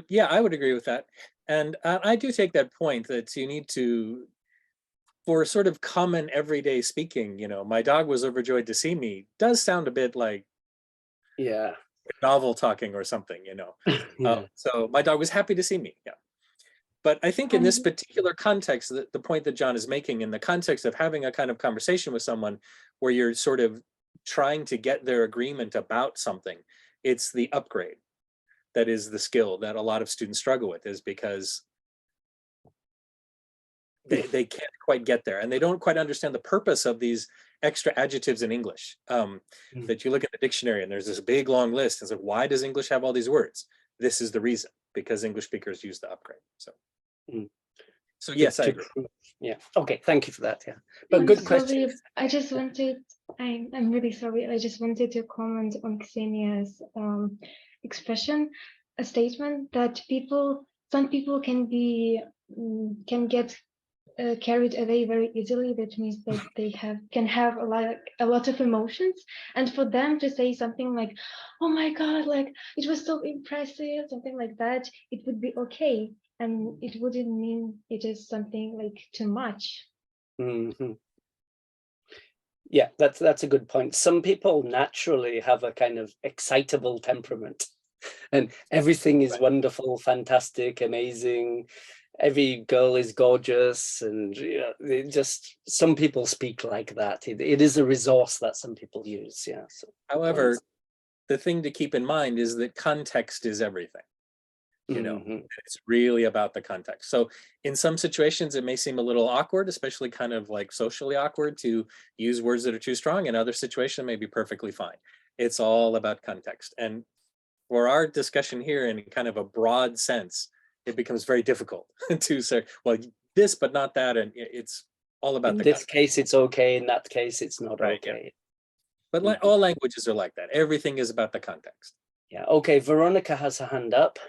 S3: Yeah, I would agree with that. And I do take that point that you need to, for sort of common everyday speaking, you know, my dog was overjoyed to see me, does sound a bit like novel talking or something, you know. So my dog was happy to see me, yeah. But I think in this particular context, the point that John is making, in the context of having a kind of conversation with someone where you're sort of trying to get their agreement about something, it's the upgrade that is the skill that a lot of students struggle with, is because they can't quite get there, and they don't quite understand the purpose of these extra adjectives in English. That you look at the dictionary and there's this big long list. It's like, why does English have all these words? This is the reason, because English speakers use the upgrade. So yes, I agree.
S2: Yeah. Okay. Thank you for that. Yeah. But good question.
S5: I'm really sorry. I just wanted to comment on Ksenia's expression, a statement that some people can get carried away very easily. That means that they can have a lot of emotions, and for them to say something like, "Oh my God, like it was so impressive," something like that, it would be okay, and it wouldn't mean it is something like too much.
S2: Mm-hmm. Yeah, that's a good point. Some people naturally have a kind of excitable temperament, and everything is wonderful, fantastic, amazing. Every girl is gorgeous, and some people speak like that. It is a resource that some people use. Yeah. So,
S3: however, the thing to keep in mind is that context is everything. You know, it's really about the context. So in some situations, it may seem a little awkward, especially kind of like socially awkward, to use words that are too strong. In other situations, may be perfectly fine. It's all about context. And for our discussion here, in kind of a broad sense, it becomes very difficult to say, well, this, but not that. And it's all about the context.
S2: In this case, it's okay. In that case, it's not okay.
S3: Yeah. But like all languages are like that. Everything is about the context.
S2: Yeah. Okay. Veronica has her hand up.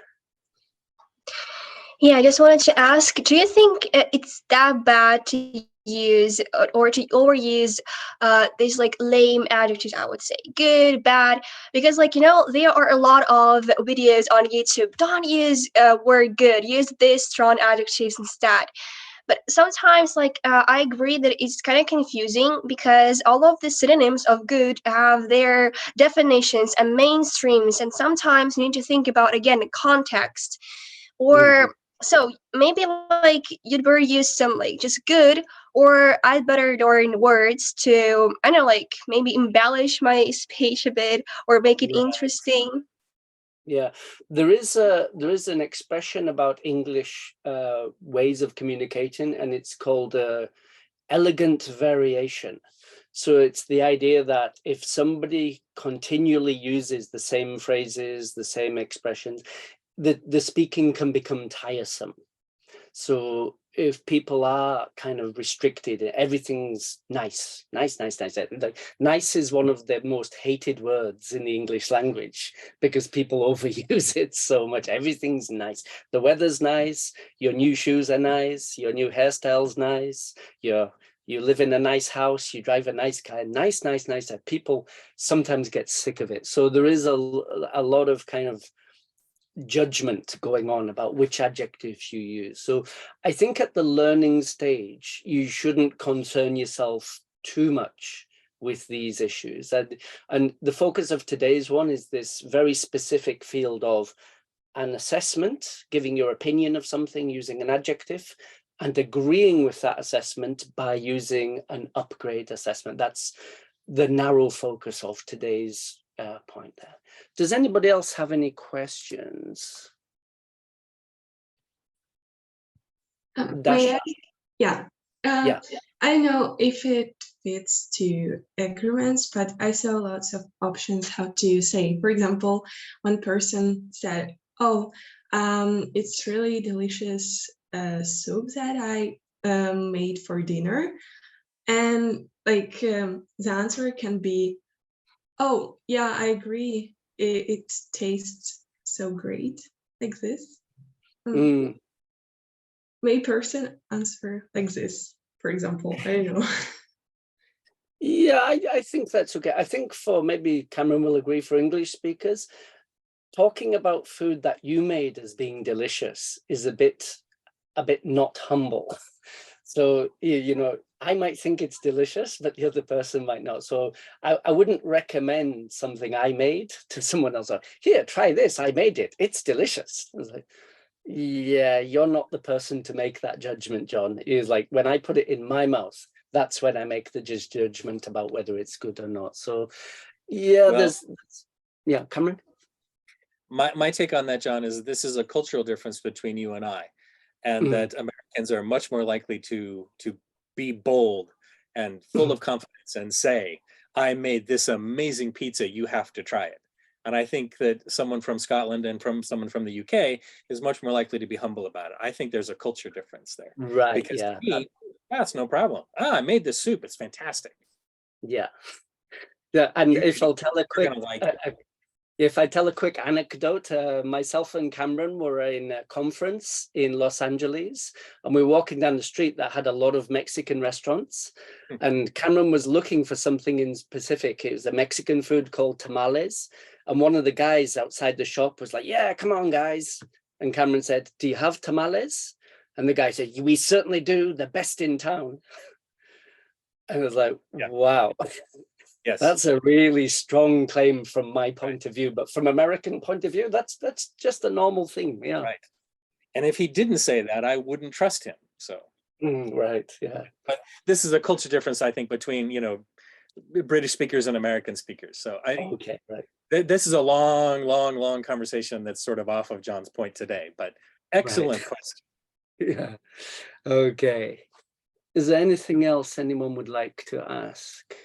S17: Yeah, I just wanted to ask, do you think it's that bad to use or to overuse these like lame adjectives? I would say good, bad, because like, you know, there are a lot of videos on YouTube. Don't use word good, use this strong adjectives instead. But sometimes, like, I agree that it's kind of confusing because all of the synonyms of good have their definitions and mainstreams, and sometimes you need to think about, again, the context. Or so maybe like you'd better use some like just good, or I'd better learn words to, I don't know, like maybe embellish my speech a bit or make it interesting.
S2: Yeah, there is an expression about English ways of communicating, and it's called elegant variation. So it's the idea that if somebody continually uses the same phrases, the same expressions, the speaking can become tiresome. So if people are kind of restricted, everything's nice. Like, nice is one of the most hated words in the English language because people overuse it so much. Everything's nice. The weather's nice. Your new shoes are nice. Your new hairstyle's nice. You live in a nice house. You drive a nice car. Nice. People sometimes get sick of it. So there is a lot of kind of judgment going on about which adjectives you use. So I think at the learning stage, you shouldn't concern yourself too much with these issues. And the focus of today's one is this very specific field of an assessment, giving your opinion of something using an adjective, and agreeing with that assessment by using an upgrade assessment. That's the narrow focus of today's point there. Does anybody else have any questions?
S14: May I? Yeah. I don't know if it fits to agreements, but I saw lots of options how to say. For example, one person said, "Oh, it's really delicious soup that I made for dinner," and like the answer can be, "Oh, yeah, I agree. It tastes so great," like this. May person answer like this, for example. I don't know.
S2: Yeah, I think that's okay. I think for maybe Cameron will agree for English speakers, talking about food that you made as being delicious is a bit not humble. So, you know, I might think it's delicious, but the other person might not. So I wouldn't recommend something I made to someone else. Here, try this. I made it. It's delicious. I was like, yeah, you're not the person to make that judgment, John. Is like when I put it in my mouth, that's when I make the judgment about whether it's good or not. So yeah,
S3: Well,
S2: yeah, Cameron.
S3: My take on that, John, is this is a cultural difference between you and I, and that Americans are much more likely to be bold and full of confidence and say, I made this amazing pizza, you have to try it. And I think that someone from Scotland and from someone from the UK is much more likely to be humble about it. I think there's a culture difference there.
S2: Right,
S3: because
S2: yeah.
S3: That's no problem. I made this soup, it's fantastic.
S2: Yeah. Yeah, and if I'll tell a quick, if I tell a quick anecdote, myself and Cameron were in a conference in Los Angeles, and we were walking down the street that had a lot of Mexican restaurants. And Cameron was looking for something in specific. It was a Mexican food called tamales. And one of the guys outside the shop was like, yeah, come on, guys. And Cameron said, do you have tamales? And the guy said, we certainly do, the best in town. And I was like, wow.
S3: Yes,
S2: that's a really strong claim from my point of view, but from American point of view, that's just a normal thing. Yeah,
S3: right. And if he didn't say that, I wouldn't trust him. So
S2: right, yeah.
S3: But this is a culture difference, I think, between British speakers and American speakers. So
S2: okay, right.
S3: This is a long conversation that's sort of off of John's point today. But excellent question.
S2: Yeah. Okay. Is there anything else anyone would like to ask?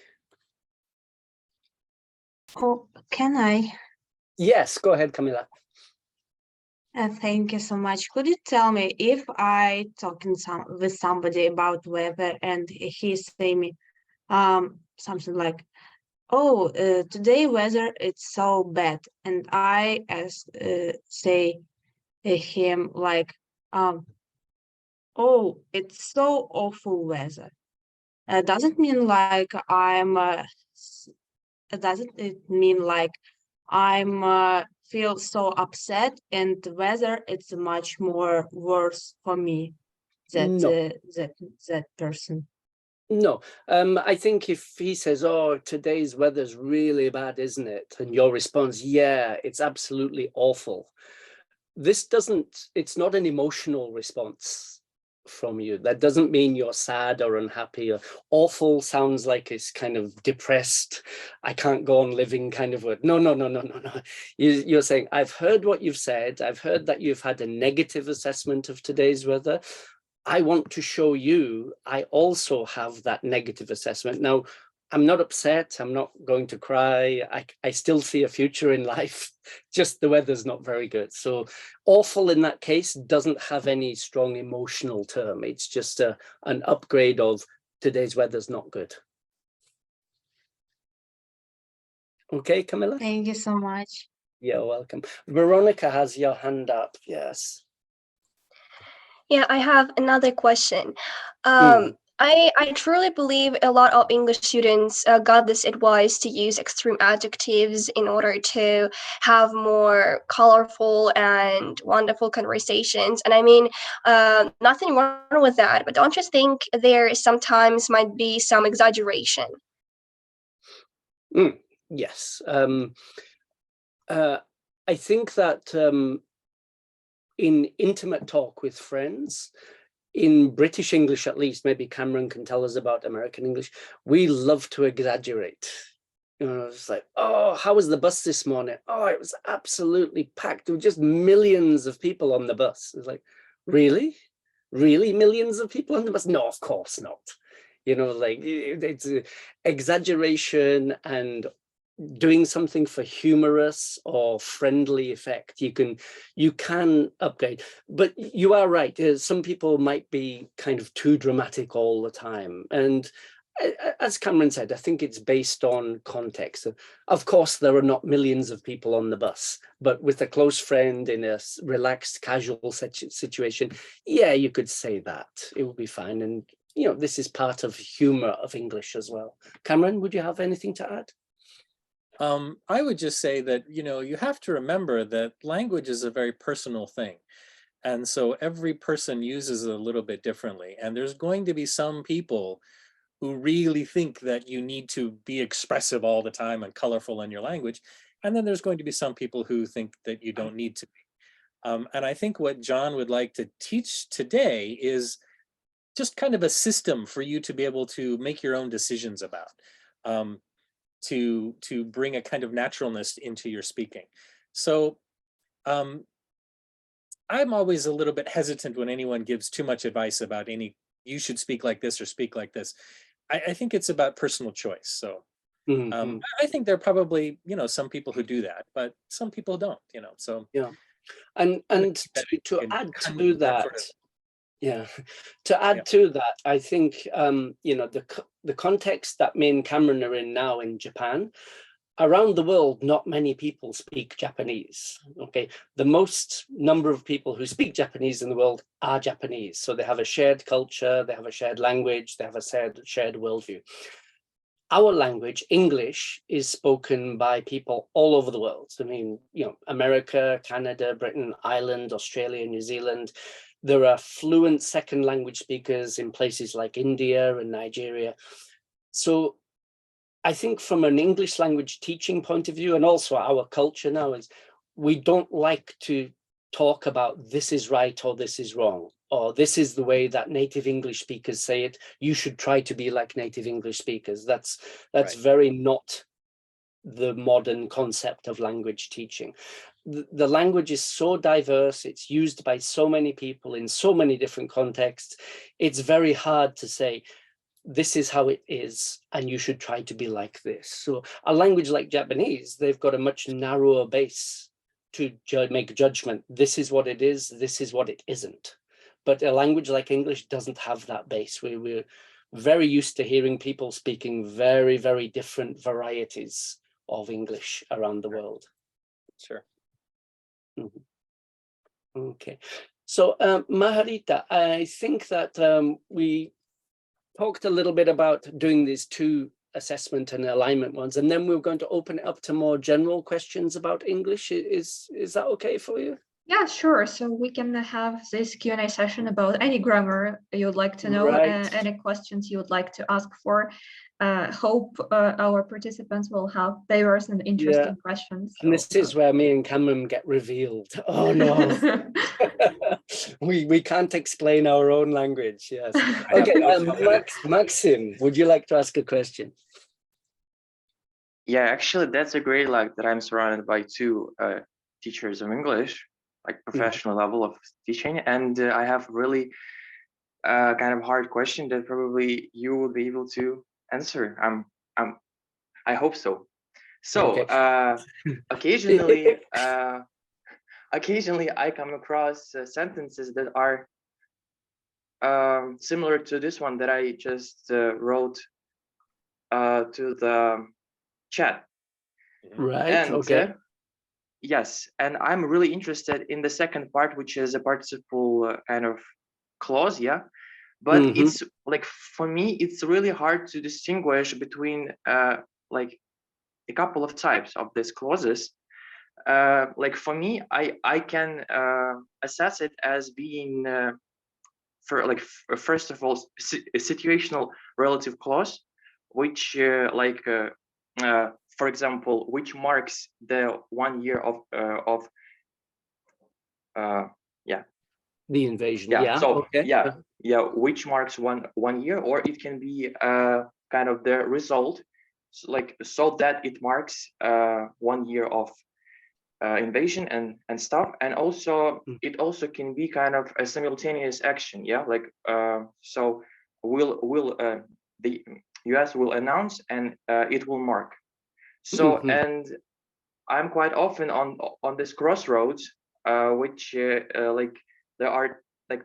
S12: Oh, can I?
S2: Yes, go ahead, Camila.
S12: Thank you so much. Could you tell me if I talking with somebody about weather and he say me something like, "Oh, today weather it's so bad," and I say him like, "Oh, it's so awful weather." Doesn't mean like doesn't it mean like I'm feel so upset and the weather it's much more worse for me that person?
S2: No, I think if he says, oh, today's weather's really bad, isn't it? And your response, yeah, it's absolutely awful. It's not an emotional response from you. That doesn't mean you're sad or unhappy. Or awful sounds like it's kind of depressed, I can't go on living kind of word. No. You're saying, I've heard what you've said. I've heard that you've had a negative assessment of today's weather. I want to show you I also have that negative assessment. Now, I'm not upset. I'm not going to cry. I still see a future in life. Just the weather's not very good. So awful in that case doesn't have any strong emotional term. It's just an upgrade of today's weather's not good. Okay, Camilla?
S12: Thank you so much.
S2: You're welcome. Veronica has your hand up. Yes.
S17: Yeah, I have another question. I truly believe a lot of English students got this advice to use extreme adjectives in order to have more colorful and wonderful conversations. And I mean, nothing wrong with that, but don't you think there sometimes might be some exaggeration?
S2: Yes. I think that in intimate talk with friends, in British English at least, maybe Cameron can tell us about American English, we love to exaggerate. It's like, oh, how was the bus this morning? Oh, it was absolutely packed. There were just millions of people on the bus. It's like, really? Really millions of people on the bus? No, of course not. You know, like it's exaggeration and doing something for humorous or friendly effect. You can update, but you are right. Some people might be kind of too dramatic all the time. And as Cameron said, I think it's based on context. Of course, there are not millions of people on the bus, but with a close friend in a relaxed, casual situation, yeah, you could say that. It would be fine. And, you know, this is part of humor of English as well. Cameron, would you have anything to add?
S3: I would just say that, you know, you have to remember that language is a very personal thing. And so every person uses it a little bit differently. And there's going to be some people who really think that you need to be expressive all the time and colorful in your language. And then there's going to be some people who think that you don't need to be. And I think what John would like to teach today is just kind of a system for you to be able to make your own decisions about. To bring a kind of naturalness into your speaking. So I'm always a little bit hesitant when anyone gives too much advice about you should speak like this or speak like this. I think it's about personal choice. So I think there are probably, you know, some people who do that, but some people don't, you know, so.
S2: Yeah, and to add to that, yeah, to add to that, I think, you know, the context that me and Cameron are in now in Japan, around the world, not many people speak Japanese. Okay, the most number of people who speak Japanese in the world are Japanese. So they have a shared culture, they have a shared language, they have a shared worldview. Our language, English, is spoken by people all over the world. I mean, you know, America, Canada, Britain, Ireland, Australia, New Zealand. There are fluent second language speakers in places like India and Nigeria. So I think from an English language teaching point of view, and also our culture now, is we don't like to talk about this is right or this is wrong, or this is the way that native English speakers say it. You should try to be like native English speakers. That's right. Very not the modern concept of language teaching. The language is so diverse, it's used by so many people in so many different contexts. It's very hard to say, this is how it is, and you should try to be like this. So a language like Japanese, they've got a much narrower base to make judgment. This is what it is, this is what it isn't. But a language like English doesn't have that base. We're very used to hearing people speaking very, very different varieties of English around the world.
S3: Sure.
S2: Okay. So Maharita, I think that we talked a little bit about doing these two assessment and alignment ones, and then we're going to open it up to more general questions about English. Is that okay for you?
S1: Yeah, sure. So we can have this Q&A session about any grammar you'd like to know,
S2: Right.
S1: any questions you would like to ask for. Hope our participants will have diverse and interesting questions.
S2: And this is where me and Cameron get revealed. Oh no, we can't explain our own language. Yes. Okay, Maxim, would you like to ask a question?
S8: Yeah, actually, that's a great luck that I'm surrounded by two teachers of English, like professional level of teaching, and I have really kind of hard question that probably you will be able to answer. I hope so. So occasionally, occasionally I come across sentences that are similar to this one that I just wrote to the chat.
S2: Right.
S8: And
S2: okay.
S8: Yes, and I'm really interested in the second part, which is a participle kind of clause, yeah. But it's like, for me, it's really hard to distinguish between like a couple of types of these clauses. Like for me, I can assess it as being first of all a situational relative clause, which for example, which marks the 1 year of
S2: the invasion.
S8: Which marks one year, or it can be kind of the result, so that it marks 1 year of invasion and stuff. And also it also can be kind of a simultaneous action, yeah, like so we'll the US will announce and it will mark. So and I'm quite often on this crossroads, which like there are like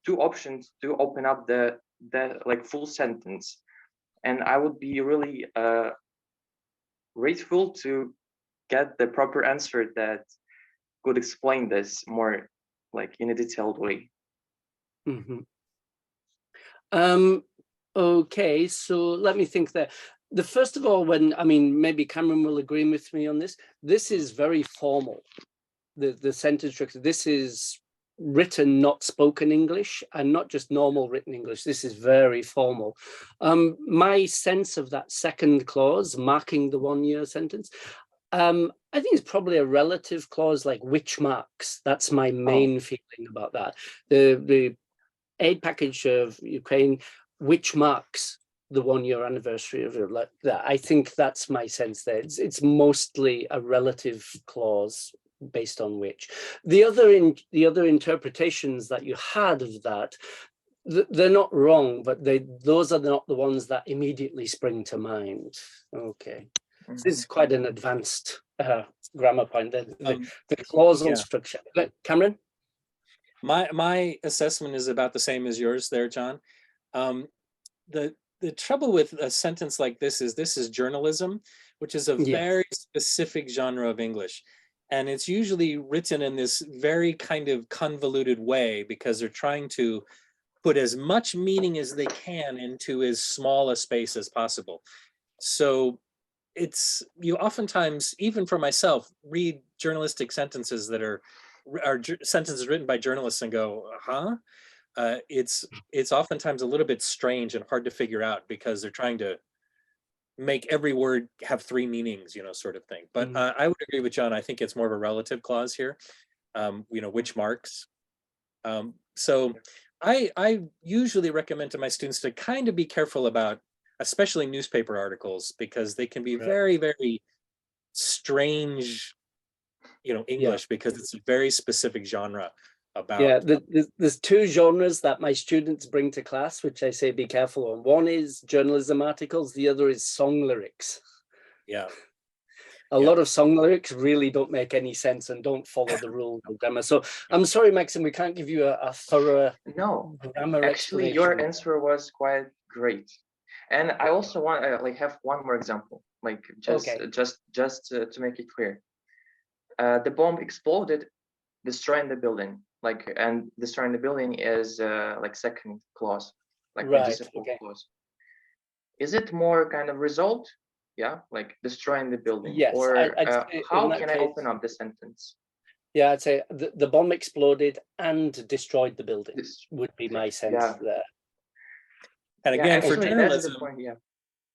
S8: two options to open up the like full sentence, and I would be really grateful to get the proper answer that could explain this more like in a detailed way.
S2: Okay, so let me think there. The first of all, I mean, maybe Cameron will agree with me on this. This is very formal. The sentence structure. This is written, not spoken English, and not just normal written English. This is very formal. My sense of that second clause, marking the 1 year sentence, I think it's probably a relative clause like which marks. That's my main feeling about that. The aid package of Ukraine, which marks the 1 year anniversary of like that. I think that's my sense there. It's mostly a relative clause based on which. The other interpretations that you had of that, they're not wrong, but those are not the ones that immediately spring to mind. Okay. This is quite an advanced grammar point. The clausal structure. Cameron?
S3: My assessment is about the same as yours there, John. The trouble with a sentence like this is journalism, which is a very specific genre of English. And it's usually written in this very kind of convoluted way because they're trying to put as much meaning as they can into as small a space as possible. So you oftentimes, even for myself, read journalistic sentences that are sentences written by journalists and go, huh? It's oftentimes a little bit strange and hard to figure out because they're trying to make every word have 3 meanings, sort of thing. But I would agree with John. I think it's more of a relative clause here, which marks. So I usually recommend to my students to kind of be careful about, especially newspaper articles, because they can be very, very strange, English, because it's a very specific genre about.
S2: There's 2 genres that my students bring to class, which I say be careful on. One is journalism articles, the other is song lyrics. A lot of song lyrics really don't make any sense and don't follow the rules of grammar. So I'm sorry, Maxim, we can't give you a thorough grammar
S8: Actually,
S2: explanation.
S8: your answer was quite great. And I also want to have one more example, like just to make it clear. The bomb exploded, destroying the building. And destroying the building is like second clause, like participle clause. Is it more kind of result? Yeah, like destroying the building.
S2: Yes.
S8: Or how can I open up the sentence?
S2: Yeah, I'd say the bomb exploded and destroyed the building. Would be my sense there.
S3: And again, for journalism,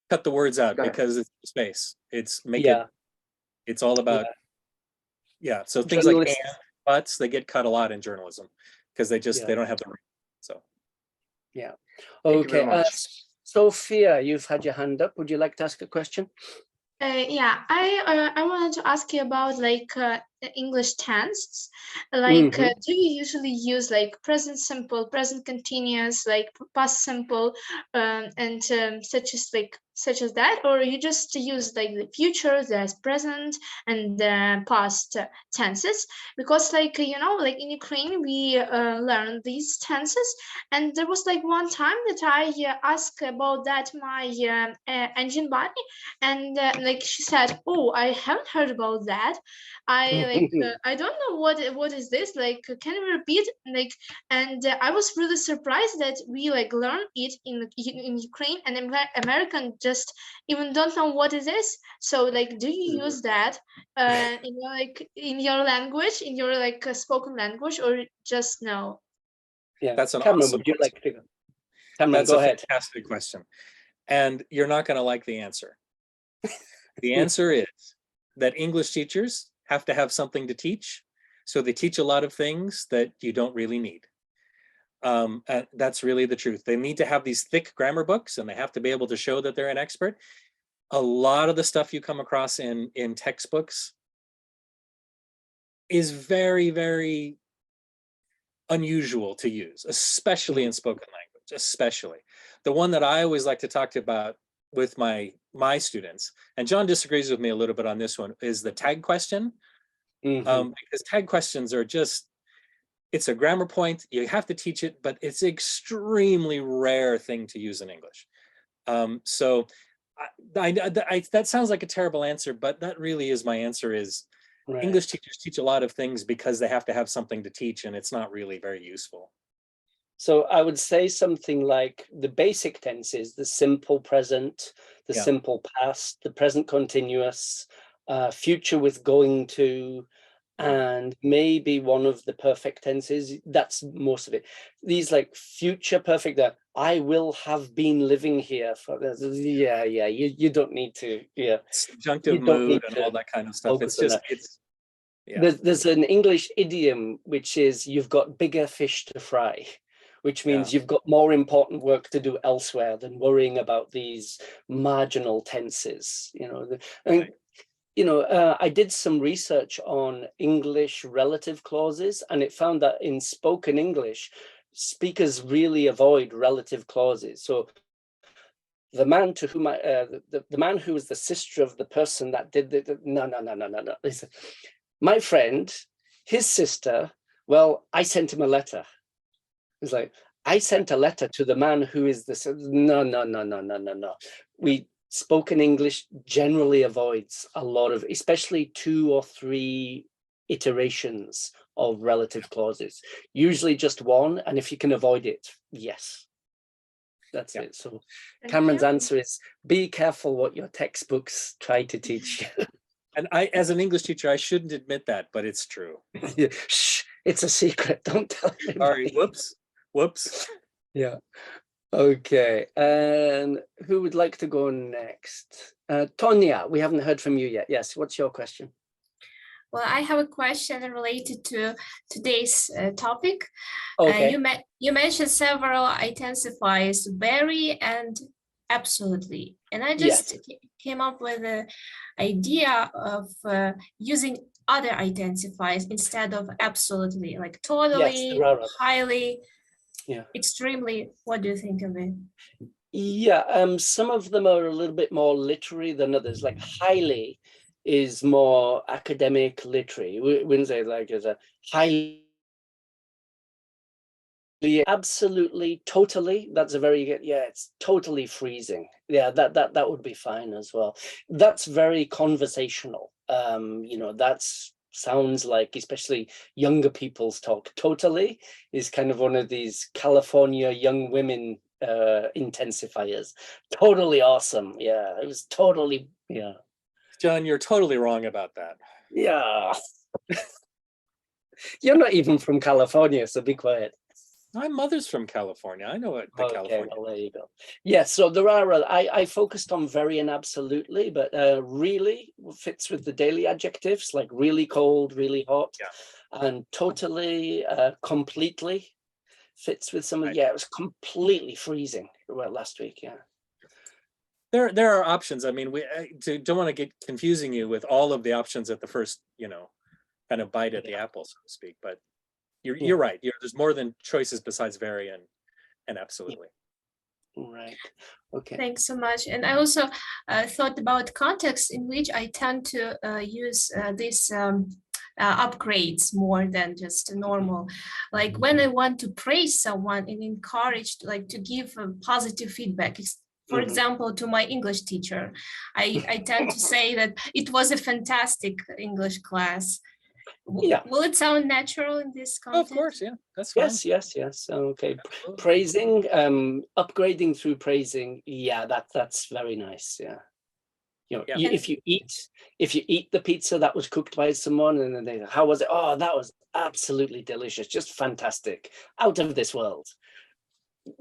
S3: cut the words out because it's space. It's it's all about so things like and, buts, they get cut a lot in journalism because they don't have the room. So
S2: okay. Sophia, you've had your hand up. Would you like to ask a question?
S6: I wanted to ask you about English tenses. Do you usually use present simple, present continuous, past simple, and such as that, or you just use the future, the present, and the past tenses? Because in Ukraine we learn these tenses, and there was one time that I asked about that my ENGin buddy, and she said, "Oh, I haven't heard about that. I I don't know what is this. Can you repeat?" And I was really surprised that we learn it in Ukraine, and American just even don't know what it is. So do you use that in your language, in your spoken language, or just no?
S3: That's an
S2: Cameron,
S3: awesome
S2: would you
S3: question.
S2: like to? Cameron,
S3: That's
S2: go
S3: a
S2: ahead.
S3: fantastic question, and you're not going to like the answer. The answer is that English teachers have to have something to teach, so they teach a lot of things that you don't really need. And that's really the truth. They need to have these thick grammar books, and they have to be able to show that they're an expert. A lot of the stuff you come across in textbooks is very, very unusual to use, especially in spoken language, especially. the one that I always like to talk about with my students, and John disagrees with me a little bit on this one, is the tag question. Because tag questions are just, it's a grammar point, you have to teach it, but it's an extremely rare thing to use in English. So that sounds like a terrible answer, but that really is my answer. Is English teachers teach a lot of things because they have to have something to teach, and it's not really very useful.
S2: So I would say something like the basic tenses, the simple present, the simple past, the present continuous, future with going to, and maybe one of the perfect tenses. That's most of it. These like future perfect, that I will have been living here for, you don't need to,
S3: Subjunctive mood and all that kind of stuff. It's just,
S2: there's an English idiom, which is you've got bigger fish to fry, which means you've got more important work to do elsewhere than worrying about these marginal tenses, I did some research on English relative clauses, and it found that in spoken English, speakers really avoid relative clauses. So the man to whom the man who was the sister of the person that did no. Listen, my friend, his sister, well, I sent him a letter. It's like, I sent a letter to the man who is the, no. Spoken English generally avoids a lot of, especially 2 or 3 iterations of relative clauses, usually just one. And if you can avoid it, yes, that's it. So Cameron's answer is be careful what your textbooks try to teach you.
S3: And I, as an English teacher, I shouldn't admit that, but it's true.
S2: Shh, it's a secret. Don't tell anybody.
S3: Sorry, whoops.
S2: Yeah. Okay, and who would like to go next? Tonya, we haven't heard from you yet. Yes, what's your question?
S11: Well, I have a question related to today's topic.
S2: Okay.
S11: You mentioned several intensifiers, very and absolutely, and I just came up with the idea of using other intensifiers instead of absolutely, like totally, highly, extremely. What do you think of it?
S2: Yeah, some of them are a little bit more literary than others. Like highly is more academic literary. We wouldn't say like as a highly, absolutely, totally. That's a very good, it's totally freezing. Yeah, that would be fine as well. That's very conversational. That's sounds like, especially younger people's talk. Totally is kind of one of these California young women intensifiers. Totally awesome. Yeah, it was totally,
S3: John, you're totally wrong about that.
S2: Yeah. You're not even from California, so be quiet.
S3: My mother's from California. I know what the California.
S2: Well, there you go. Yes, so there are, I focused on very and absolutely, but really fits with the daily adjectives, like really cold, really hot, and totally, completely fits with some of, it was completely freezing last week,
S3: There are options. I mean, we don't want to get confusing you with all of the options at the first, kind of bite at the apple, so to speak, but you're right. There's more than choices besides very and absolutely.
S2: Right. Okay.
S11: Thanks so much. And I also thought about context in which I tend to use these upgrades more than just normal. Like when I want to praise someone and encourage, like to give positive feedback. For example, to my English teacher, I tend to say that it was a fantastic English class. Will it sound natural in this context?
S3: Of course, that's fine.
S2: Yes. Okay. Absolutely. Praising, upgrading through praising. Yeah, that's very nice. Yeah. If you eat the pizza that was cooked by someone, and then they, how was it? Oh, that was absolutely delicious, just fantastic, out of this world.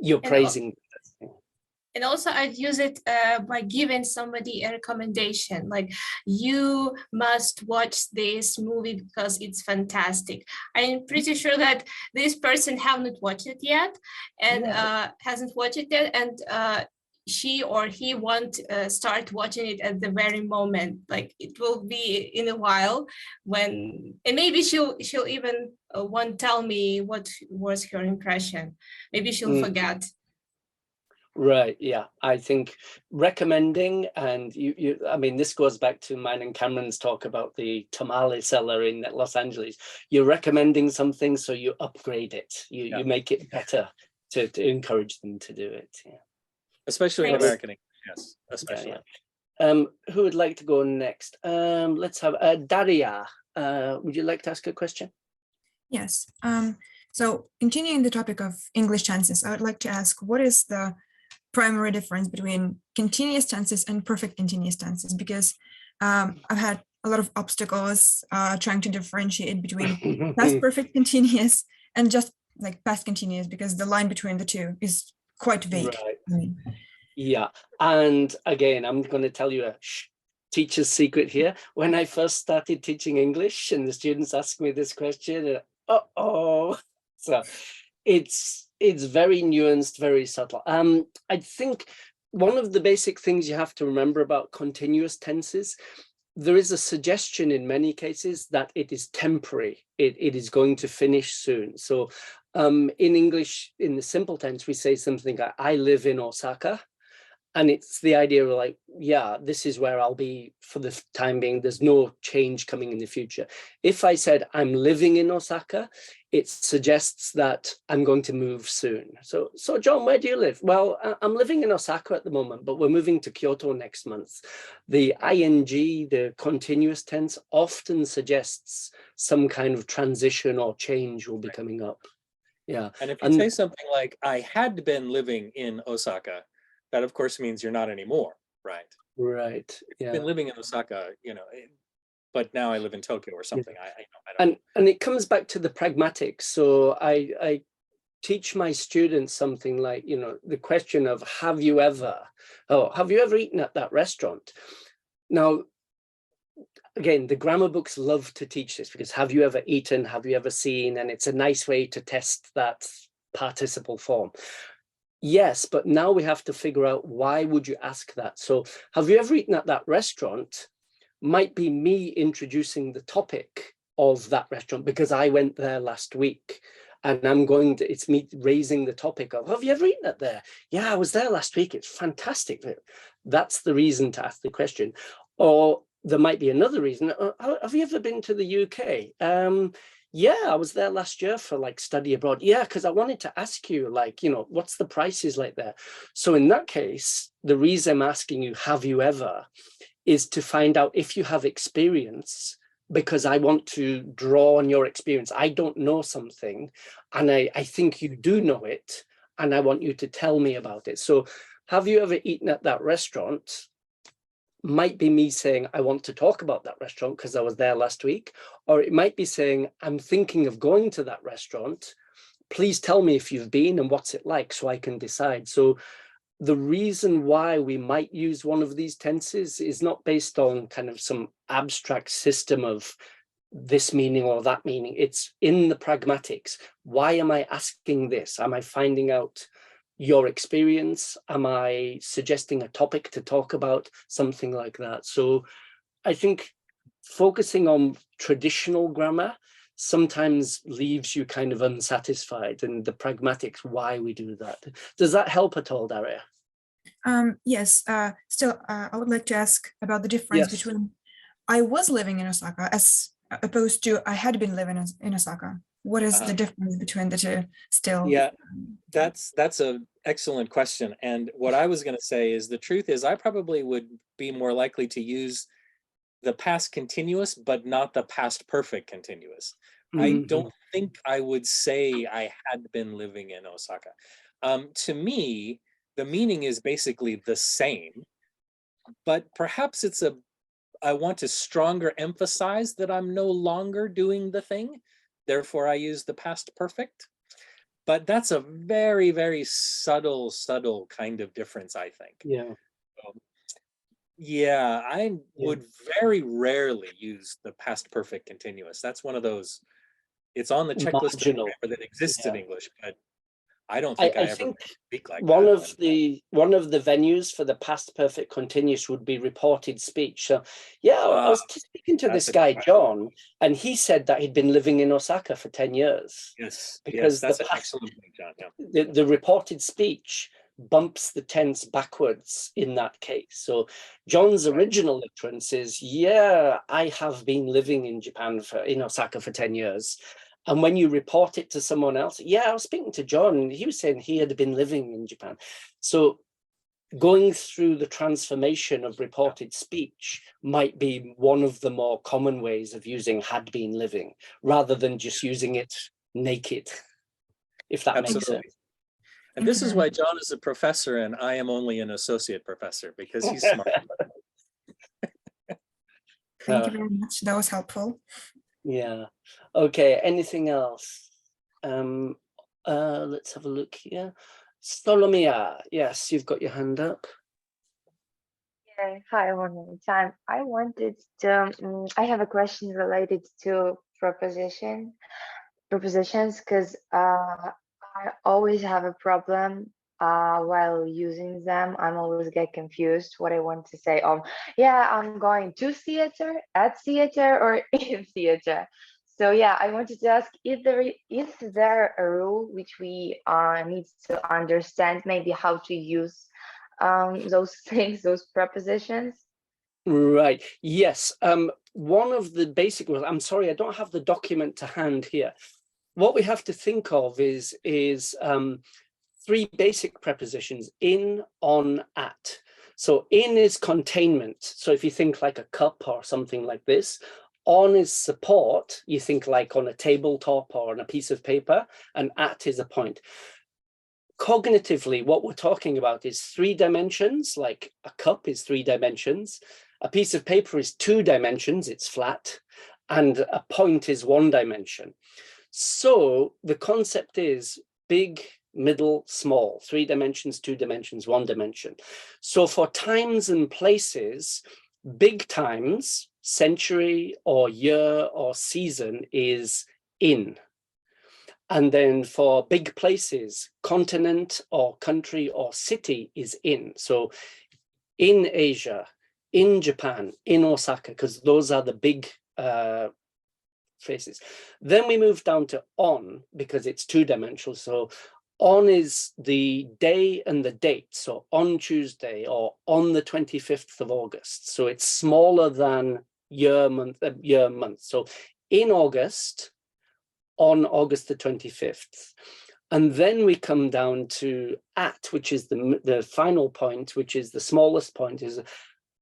S2: You're praising.
S11: And also I'd use it by giving somebody a recommendation, like you must watch this movie because it's fantastic. I'm pretty sure that this person haven't watched it yet and hasn't watched it yet, and she or he won't start watching it at the very moment. Like it will be in a while when, and maybe she'll even won't tell me what was her impression. Maybe she'll forget.
S2: Right. Yeah. I think recommending, and I mean, this goes back to mine and Cameron's talk about the tamale seller in Los Angeles. You're recommending something, so you upgrade it. You make it better to encourage them to do it. Yeah.
S3: Especially in American English. Yes, especially.
S2: Who would like to go next? Let's have Daria. Would you like to ask a question?
S9: Yes. So continuing the topic of English tenses, I would like to ask, what is the primary difference between continuous tenses and perfect continuous tenses? Because I've had a lot of obstacles trying to differentiate between past perfect continuous and just like past continuous, because the line between the two is quite vague.
S2: Right. Yeah, and again, I'm going to tell you a teacher's secret here. When I first started teaching English and the students ask me this question, so it's very nuanced, very subtle. I think one of the basic things you have to remember about continuous tenses, there is a suggestion in many cases that it is temporary. It is going to finish soon. So in English, in the simple tense, we say something like, I live in Osaka. And it's the idea of like, yeah, this is where I'll be for the time being. There's no change coming in the future. If I said I'm living in Osaka, it suggests that I'm going to move soon. So John, where do you live? Well, I'm living in Osaka at the moment, but we're moving to Kyoto next month. The ing, the continuous tense, often suggests some kind of transition or change will be coming up. Yeah.
S3: And if you say something like, I had been living in Osaka, that of course means you're not anymore, right?
S2: Right. Yeah.
S3: I've been living in Osaka, but now I live in Tokyo or something.
S2: Yeah. And it comes back to the pragmatics. So I teach my students something like, the question of have you ever eaten at that restaurant? Now, again, the grammar books love to teach this because have you ever eaten, have you ever seen, and it's a nice way to test that participle form. Yes, but now we have to figure out why would you ask that? So have you ever eaten at that restaurant might be me introducing the topic of that restaurant because I went there last week and it's me raising the topic of, have you ever eaten at there? Yeah, I was there last week. It's fantastic. That's the reason to ask the question. Or there might be another reason. Have you ever been to the UK? Yeah, I was there last year for like study abroad. Yeah, because I wanted to ask you, like, what's the prices like there? So in that case, the reason I'm asking you, have you ever, is to find out if you have experience, because I want to draw on your experience. I don't know something, and I think you do know it, and I want you to tell me about it. So have you ever eaten at that restaurant? Might be me saying, I want to talk about that restaurant because I was there last week. Or it might be saying, I'm thinking of going to that restaurant. Please tell me if you've been and what's it like so I can decide. So the reason why we might use one of these tenses is not based on kind of some abstract system of this meaning or that meaning. It's in the pragmatics. Why am I asking this? Am I finding out your experience? Am I suggesting a topic to talk about? Something like that. So I think focusing on traditional grammar sometimes leaves you kind of unsatisfied, and the pragmatics why we do that. Does that help at all, Daria?
S9: Yes. Still, I would like to ask about the difference between I was living in Osaka as opposed to I had been living in Osaka. What is the difference between the two still?
S3: Yeah, that's an excellent question. And what I was going to say is the truth is I probably would be more likely to use the past continuous, but not the past perfect continuous. I don't think I would say I had been living in Osaka. To me, the meaning is basically the same, but perhaps I want to stronger emphasize that I'm no longer doing the thing. Therefore, I use the past perfect. But that's a very, very subtle kind of difference, I think.
S2: Yeah.
S3: Yeah, I would very rarely use the past perfect continuous. That's one of those, it's on the checklist of grammar that exists in English, but I don't think I ever speak like
S2: one
S3: that.
S2: One of the venues for the past perfect continuous would be reported speech. So yeah, I was speaking to this guy, John, and he said that he'd been living in Osaka for 10 years.
S3: Yes,
S2: because
S3: that's an excellent point, John. Yeah.
S2: The reported speech bumps the tense backwards in that case. So John's original utterance is, yeah, I have been living in Japan in Osaka for 10 years. And when you report it to someone else, yeah, I was speaking to John, and he was saying he had been living in Japan. So going through the transformation of reported speech might be one of the more common ways of using had been living, rather than just using it naked, if that makes sense.
S3: And this is why John is a professor and I am only an associate professor, because he's smart.
S9: Thank you very much. That was helpful.
S2: Yeah. Okay. Anything else? Let's have a look here. Solomia, yes, you've got your hand up.
S16: Yeah, hi, one more time. I wanted to, I have a question related to prepositions, because I always have a problem while using them. I'm always get confused what I want to say. Yeah, I'm going to theater, at theater, or in theater. So yeah, I wanted to ask if is there a rule which we need to understand, maybe how to use those things, those prepositions?
S2: Right. Yes. One of the basic rules, I'm sorry, I don't have the document to hand here. What we have to think of is three basic prepositions: in, on, at. So in is containment. So if you think like a cup or something like this, on is support. You think like on a tabletop or on a piece of paper, and at is a point. Cognitively, what we're talking about is 3 dimensions, like a cup is 3 dimensions. A piece of paper is 2 dimensions, it's flat, and a point is 1 dimension. So the concept is big, middle, small, 3 dimensions, 2 dimensions, 1 dimension. So for times and places, big times, century or year or season, is in. And then for big places, continent or country or city is in. So in Asia, in Japan, in Osaka, because those are the big phrases. Then we move down to on, because it's 2-dimensional. So on is the day and the date. So on Tuesday or on the 25th of August. So it's smaller than year, month. So in August, on August the 25th. And then we come down to at, which is the final point, which is the smallest point, is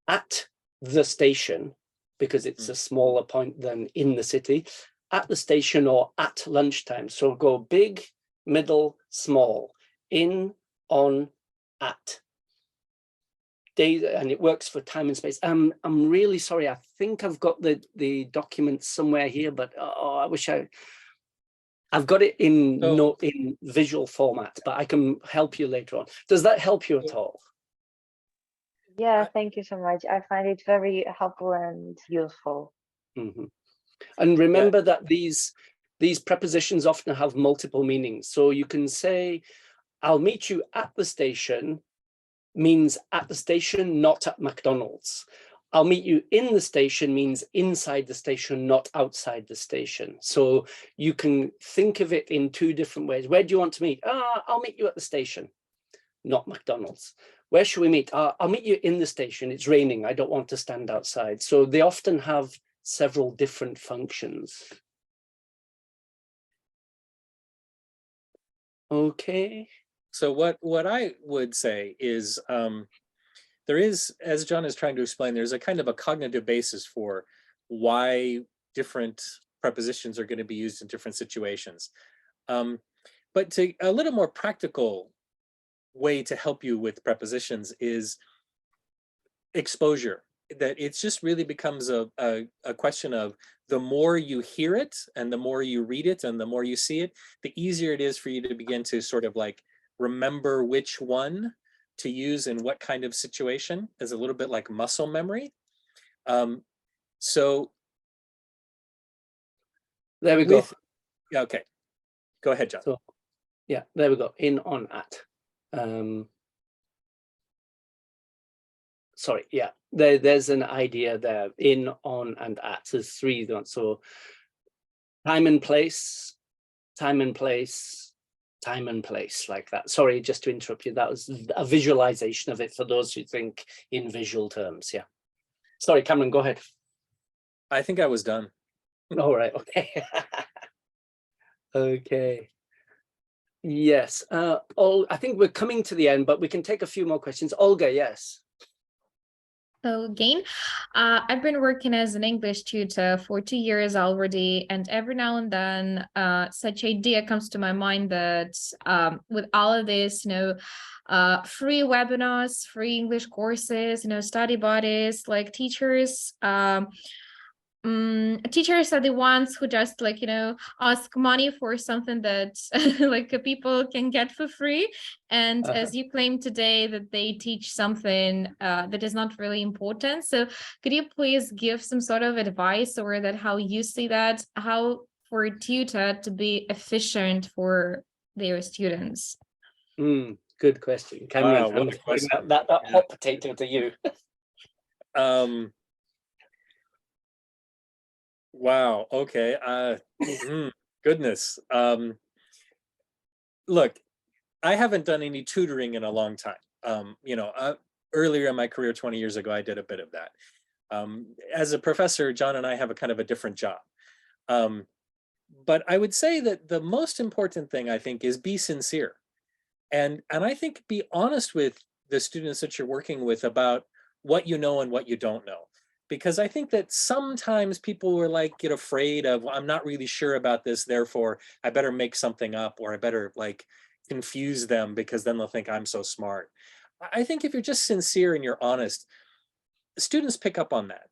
S2: at the station, because it's a smaller point than in the city, at the station or at lunchtime. So go big, middle, small, in, on, at. And it works for time and space. I'm really sorry. I think I've got the document somewhere here, but I wish I've got it in visual format, but I can help you later on. Does that help you at all?
S16: Yeah, thank you so much. I find it very helpful and useful.
S2: Mm-hmm. And remember that these prepositions often have multiple meanings. So you can say, I'll meet you at the station, means at the station, not at McDonald's. I'll meet you in the station means inside the station, not outside the station. So you can think of it in 2 different ways. Where do you want to meet? I'll meet you at the station, not McDonald's. Where should we meet? I'll meet you in the station. It's raining. I don't want to stand outside. So they often have several different functions. Okay.
S3: So what I would say is there is, as John is trying to explain, there's a kind of a cognitive basis for why different prepositions are going to be used in different situations. But to a little more practical way to help you with prepositions is exposure. That it just really becomes a question of the more you hear it and the more you read it and the more you see it, the easier it is for you to begin to sort of like remember which one to use in what kind of situation, is a little bit like muscle memory. So
S2: there we go.
S3: Okay, go ahead, John.
S2: So, yeah, there we go. In, on, at. Sorry, yeah, there's an idea there. In, on, and at. There's 3. So time and place, time and place, time and place like that. Sorry, just to interrupt you. That was a visualization of it for those who think in visual terms. Yeah. Sorry, Cameron, go ahead.
S3: I think I was done.
S2: All right. Okay. Okay. Yes. I think we're coming to the end, but we can take a few more questions. Olga, yes.
S18: So again, I've been working as an English tutor for 2 years already, and every now and then such idea comes to my mind that with all of this, free webinars, free English courses, study buddies, like teachers, teachers are the ones who just ask money for something that people can get for free, and as you claim today that they teach something that is not really important. So could you please give some sort of advice, or that how you see that, how for a tutor to be efficient for their students?
S2: Good question, Cameron.
S3: Wow, what a question.
S2: That hot potato to you.
S3: Wow. Okay. Goodness. Look, I haven't done any tutoring in a long time. Earlier in my career, 20 years ago, I did a bit of that. As a professor, John and I have a kind of a different job. But I would say that the most important thing, I think, is be sincere. And I think be honest with the students that you're working with about what you know and what you don't know. Because I think that sometimes people were get afraid of, well, I'm not really sure about this, therefore I better make something up, or I better confuse them because then they'll think I'm so smart. I think if you're just sincere and you're honest, students pick up on that,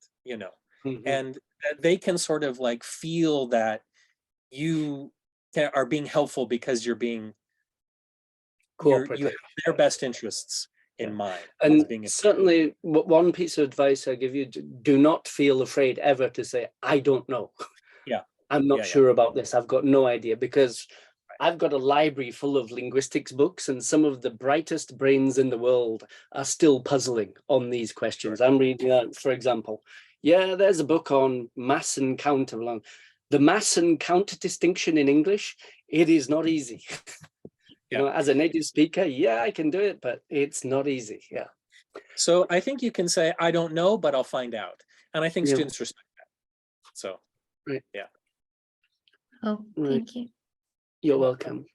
S3: and they can sort of feel that you are being helpful because you're being cooperative. You have their best interests in mind.
S2: And certainly one piece of advice I give you, do not feel afraid ever to say, I don't know.
S3: Yeah.
S2: I'm not sure about this. I've got no idea, because I've got a library full of linguistics books, and some of the brightest brains in the world are still puzzling on these questions. I'm reading, for example, there's a book on mass and count. The mass and count distinction in English, it is not easy. As a native speaker, I can do it, but it's not easy. Yeah.
S3: So I think you can say, I don't know, but I'll find out. And I think students respect that. So, yeah.
S18: Oh, thank you.
S2: You're welcome.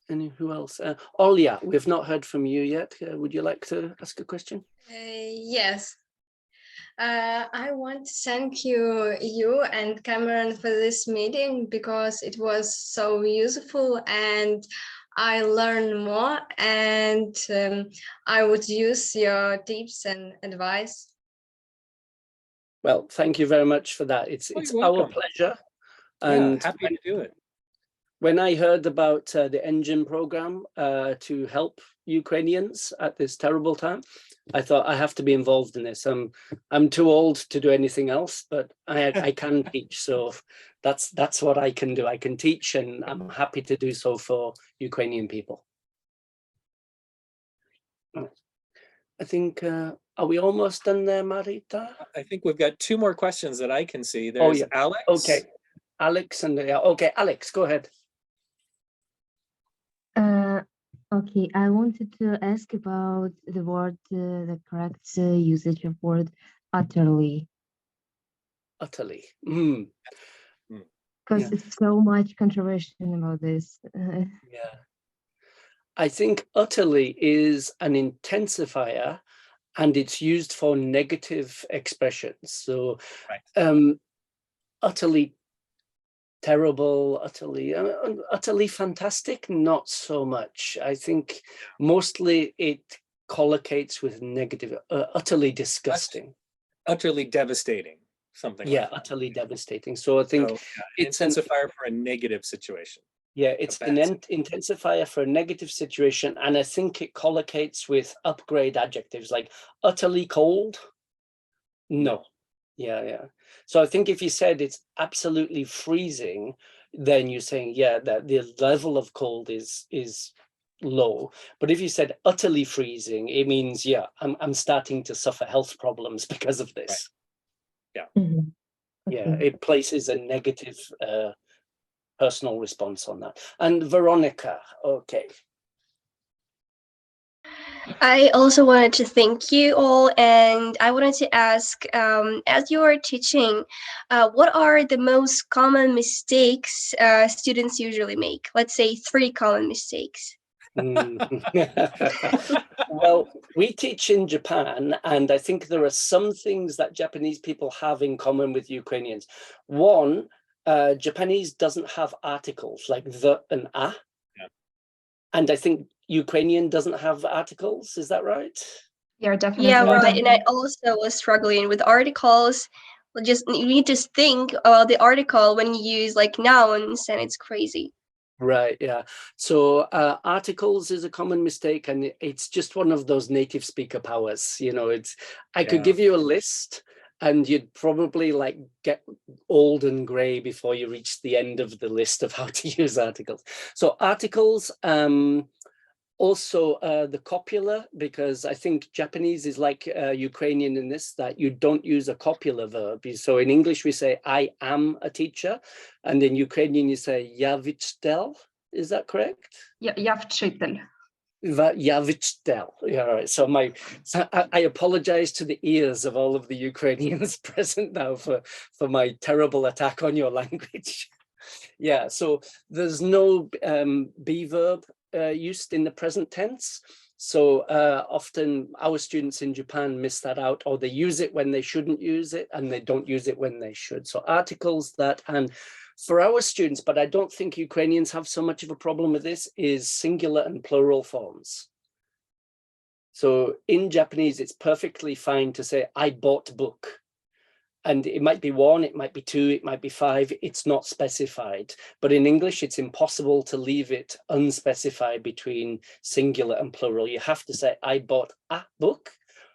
S2: And who else? Olya, we've not heard from you yet. Would you like to ask a question?
S17: Yes. I want to thank you and Cameron for this meeting, because it was so useful and I learned more, and I would use your tips and advice.
S2: Well, thank you very much for that. It's our pleasure. And
S3: happy to do it.
S2: When I heard about the ENGin program to help Ukrainians at this terrible time, I thought I have to be involved in this. I'm too old to do anything else, but I can teach. So that's what I can do. I can teach, and I'm happy to do so for Ukrainian people. I think, are we almost done there, Marita?
S3: I think we've got 2 more questions that I can see. There's Alex.
S2: Okay. Alex and okay, Alex, go ahead.
S19: Okay, I wanted to ask about the word, the correct usage of word utterly.
S2: Utterly.
S19: Because it's so much controversy about this.
S2: I think utterly is an intensifier, and it's used for negative expressions. So utterly terrible, utterly fantastic, not so much. I think mostly it collocates with negative, utterly disgusting.
S3: Utterly devastating, something like that.
S2: Utterly devastating. So I think
S3: it's intensifier for a negative situation.
S2: Yeah, it's an intensifier for a negative situation, and I think it collocates with upgrade adjectives like utterly cold. No. Yeah. So I think if you said it's absolutely freezing, then you're saying, that the level of cold is low. But if you said utterly freezing, it means, I'm starting to suffer health problems because of this.
S3: Right.
S2: Yeah. It places a negative personal response on that. And Veronica, okay.
S17: I also wanted to thank you all, and I wanted to ask, as you are teaching, what are the most common mistakes students usually make? Let's say 3 common mistakes.
S2: Well, we teach in Japan, and I think there are some things that Japanese people have in common with Ukrainians. One, Japanese doesn't have articles like the and a.
S3: Yeah.
S2: And I think Ukrainian doesn't have articles. Is that right?
S1: Yeah, definitely.
S17: Yeah, right. And I also was struggling with articles. Just you need to think about the article when you use like nouns, and it's crazy.
S2: Right, yeah. So articles is a common mistake, and it's just one of those native speaker powers. You know, I could give you a list and you'd probably like get old and gray before you reach the end of the list of how to use articles. So articles, also the copula, because I think Japanese is like Ukrainian in this, that you don't use a copula verb. So in English, we say, I am a teacher. And in Ukrainian, you say, я вчитель. Is that correct?
S1: Yeah, я вчитель.
S2: Я вчитель. Yeah, right. So I apologize to the ears of all of the Ukrainians present now for my terrible attack on your language. Yeah, so there's no be verb used in the present tense. So often our students in Japan miss that out, or they use it when they shouldn't use it, and they don't use it when they should. So articles that, and for our students, but I don't think Ukrainians have so much of a problem with this, is singular and plural forms. So in Japanese, it's perfectly fine to say, I bought book. And it might be 1, it might be 2, it might be 5, it's not specified. But in English, it's impossible to leave it unspecified between singular and plural. You have to say, I bought a book,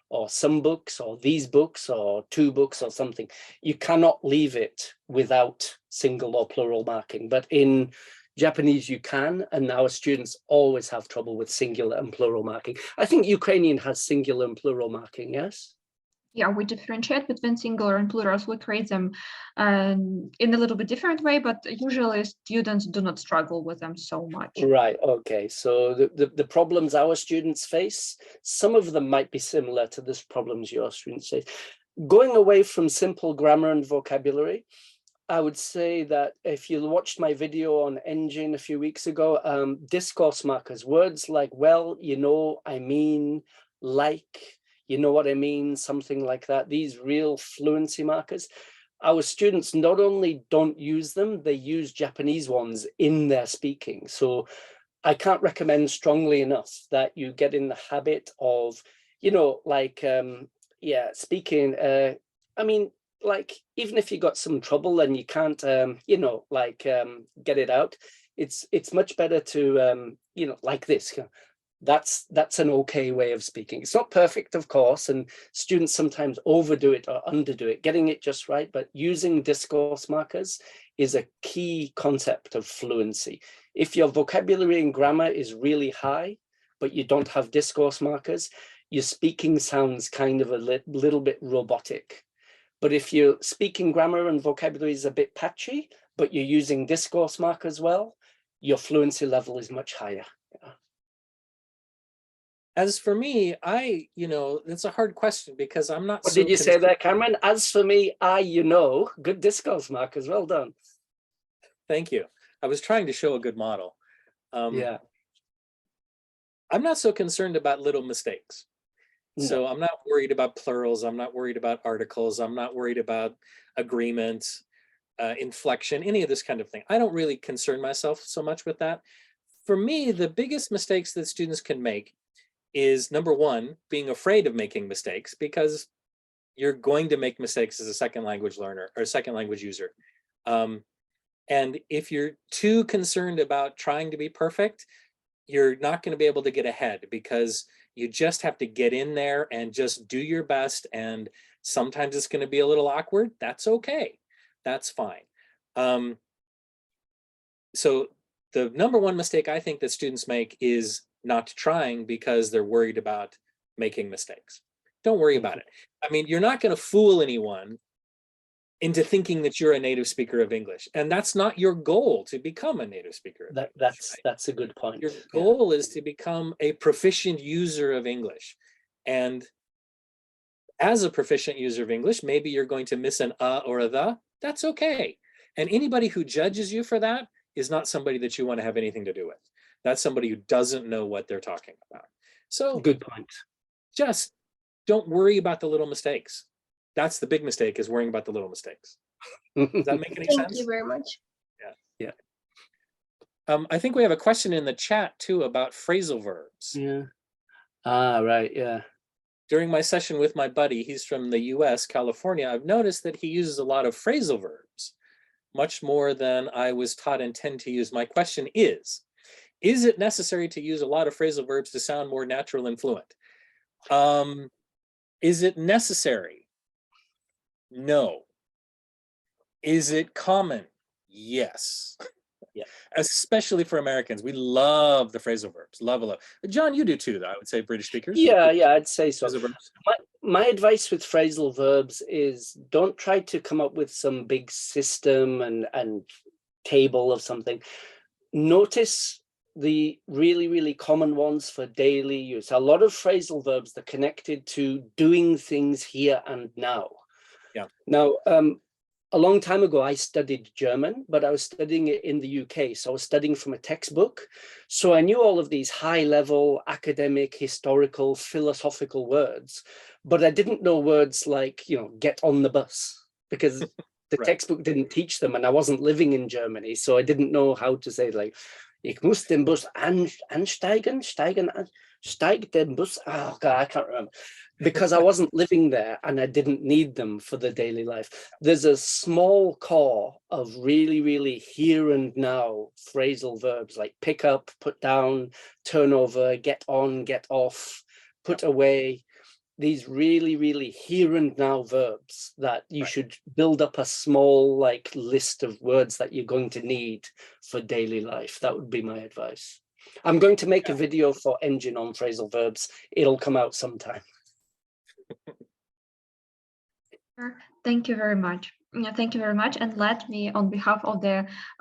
S2: or some books, or these books, or 2 books, or something. You cannot leave it without single or plural marking. But in Japanese, you can, and our students always have trouble with singular and plural marking. I think Ukrainian has singular and plural marking, yes?
S1: Yeah, we differentiate between singular and plurals. We create them in a little bit different way, but usually students do not struggle with them so much.
S2: Right, okay. So the problems our students face, some of them might be similar to the problems your students face. Going away from simple grammar and vocabulary, I would say that if you watched my video on ENGin a few weeks ago, discourse markers, words like, well, you know, I mean, like, you know what I mean, something like that. These real fluency markers. Our students not only don't use them, they use Japanese ones in their speaking. So I can't recommend strongly enough that you get in the habit of, you know, like, yeah, speaking, I mean, like, even if you got some trouble and you can't, you know, like, get it out, it's much better to, you know, like this. That's an okay way of speaking. It's not perfect, of course, and students sometimes overdo it or underdo it, getting it just right, but using discourse markers is a key concept of fluency. If your vocabulary and grammar is really high, but you don't have discourse markers, your speaking sounds kind of a little bit robotic. But if your speaking grammar and vocabulary is a bit patchy, but you're using discourse markers well, your fluency level is much higher. Yeah.
S3: As for me, you know, it's a hard question because I'm not.
S2: What did you say there, Cameron? As for me, you know, good discourse markers. Well done.
S3: Thank you. I was trying to show a good model.
S2: Yeah.
S3: I'm not so concerned about little mistakes. No. So I'm not worried about plurals. I'm not worried about articles. I'm not worried about agreement, inflection, any of this kind of thing. I don't really concern myself so much with that. For me, the biggest mistakes that students can make is, number one, being afraid of making mistakes, because you're going to make mistakes as a second language learner or a second language user. And if you're too concerned about trying to be perfect, you're not going to be able to get ahead, because you just have to get in there and just do your best. And sometimes it's going to be a little awkward. That's okay. That's fine. So the number one mistake I think that students make is not trying because they're worried about making mistakes. Don't worry about it. I mean, you're not going to fool anyone into thinking that you're a native speaker of English. And that's not your goal, to become a native speaker of English.
S2: That's a good point.
S3: Your goal is to become a proficient user of English. And as a proficient user of English, maybe you're going to miss an or a the. That's okay. And anybody who judges you for that is not somebody that you want to have anything to do with. That's somebody who doesn't know what they're talking about. So
S2: good point.
S3: Just don't worry about the little mistakes. That's the big mistake, is worrying about the little mistakes. Does that make any sense?
S17: Thank you very much.
S3: Yeah. I think we have a question in the chat too about phrasal verbs.
S2: Yeah. Ah, right. Yeah.
S3: During my session with my buddy, he's from the US, California, I've noticed that he uses a lot of phrasal verbs, much more than I was taught and tend to use. My question is it necessary to use a lot of phrasal verbs to sound more natural and fluent? Is it necessary? No. Is it common? Yes.
S2: Yeah.
S3: Especially for Americans. We love the phrasal verbs. Love. John, you do too, though, I would say, British speakers.
S2: Yeah, I'd say so.
S3: Phrasal verbs.
S2: My advice with phrasal verbs is don't try to come up with some big system and table of something. Notice the really, really common ones for daily use. A lot of phrasal verbs are connected to doing things here and now.
S3: Yeah.
S2: Now, a long time ago, I studied German, but I was studying it in the UK. So I was studying from a textbook. So I knew all of these high-level academic, historical, philosophical words, but I didn't know words like, get on the bus, because the textbook didn't teach them, and I wasn't living in Germany. So I didn't know how to say, like, ich muss den Bus ansteigen, steig den Bus. Oh God, I can't remember, because I wasn't living there and I didn't need them for the daily life. There's a small core of really, really here and now phrasal verbs like pick up, put down, turn over, get on, get off, put away. These really, really here and now verbs that you should build up a small list of words that you're going to need for daily life. That would be my advice. I'm going to make a video for ENGin on phrasal verbs. It'll come out sometime.
S1: Thank you very much. Thank you very much. And let me, on behalf of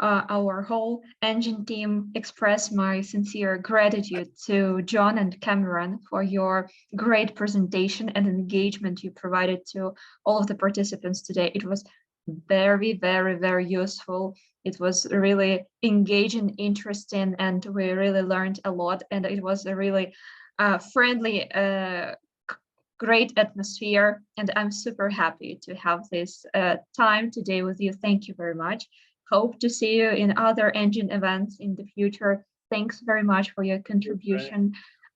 S1: our whole ENGin team, express my sincere gratitude to John and Cameron for your great presentation and engagement you provided to all of the participants today. It was very, very, very useful. It was really engaging, interesting, and we really learned a lot. And it was a really friendly, great atmosphere, and I'm super happy to have this time today with you. Thank you very much. Hope to see you in other ENGin events in the future. Thanks very much for your contribution.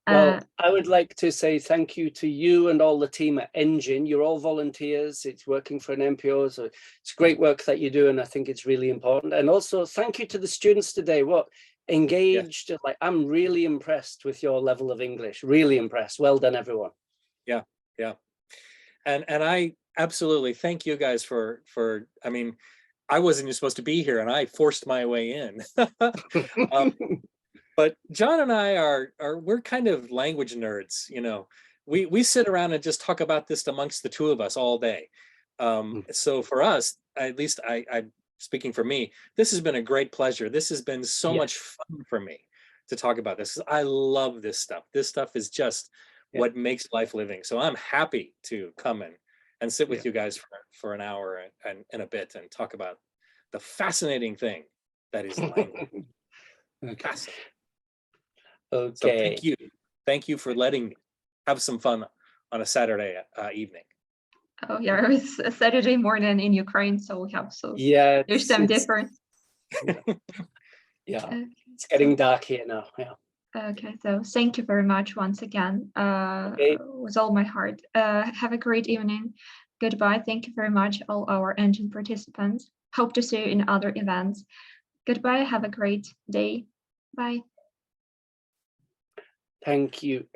S2: Well, I would like to say thank you to you and all the team at ENGin. You're all volunteers. It's working for an NPO, so it's great work that you do, and I think it's really important. And also thank you to the students today. Engaged. Like, I'm really impressed with your level of English. Really impressed. Well done, everyone.
S3: Yeah. And I absolutely thank you guys for, I mean, I wasn't even supposed to be here and I forced my way in. But John and I we're kind of language nerds, we sit around and just talk about this amongst the two of us all day. So for us, at least I'm speaking for me, this has been a great pleasure. This has been so much fun for me to talk about this. I love this stuff. This stuff is just what makes life living. So I'm happy to come and sit with you guys for an hour and a bit and talk about the fascinating thing that is language.
S2: Okay.
S3: So thank you for letting me have some fun on a Saturday evening.
S1: Oh yeah, it's a Saturday morning in Ukraine, so we have there's some difference.
S2: It's getting dark here now.
S1: Okay, so thank you very much once again, with all my heart. Have a great evening. Goodbye. Thank you very much, all our ENGin participants. Hope to see you in other events. Goodbye. Have a great day. Bye.
S2: Thank you.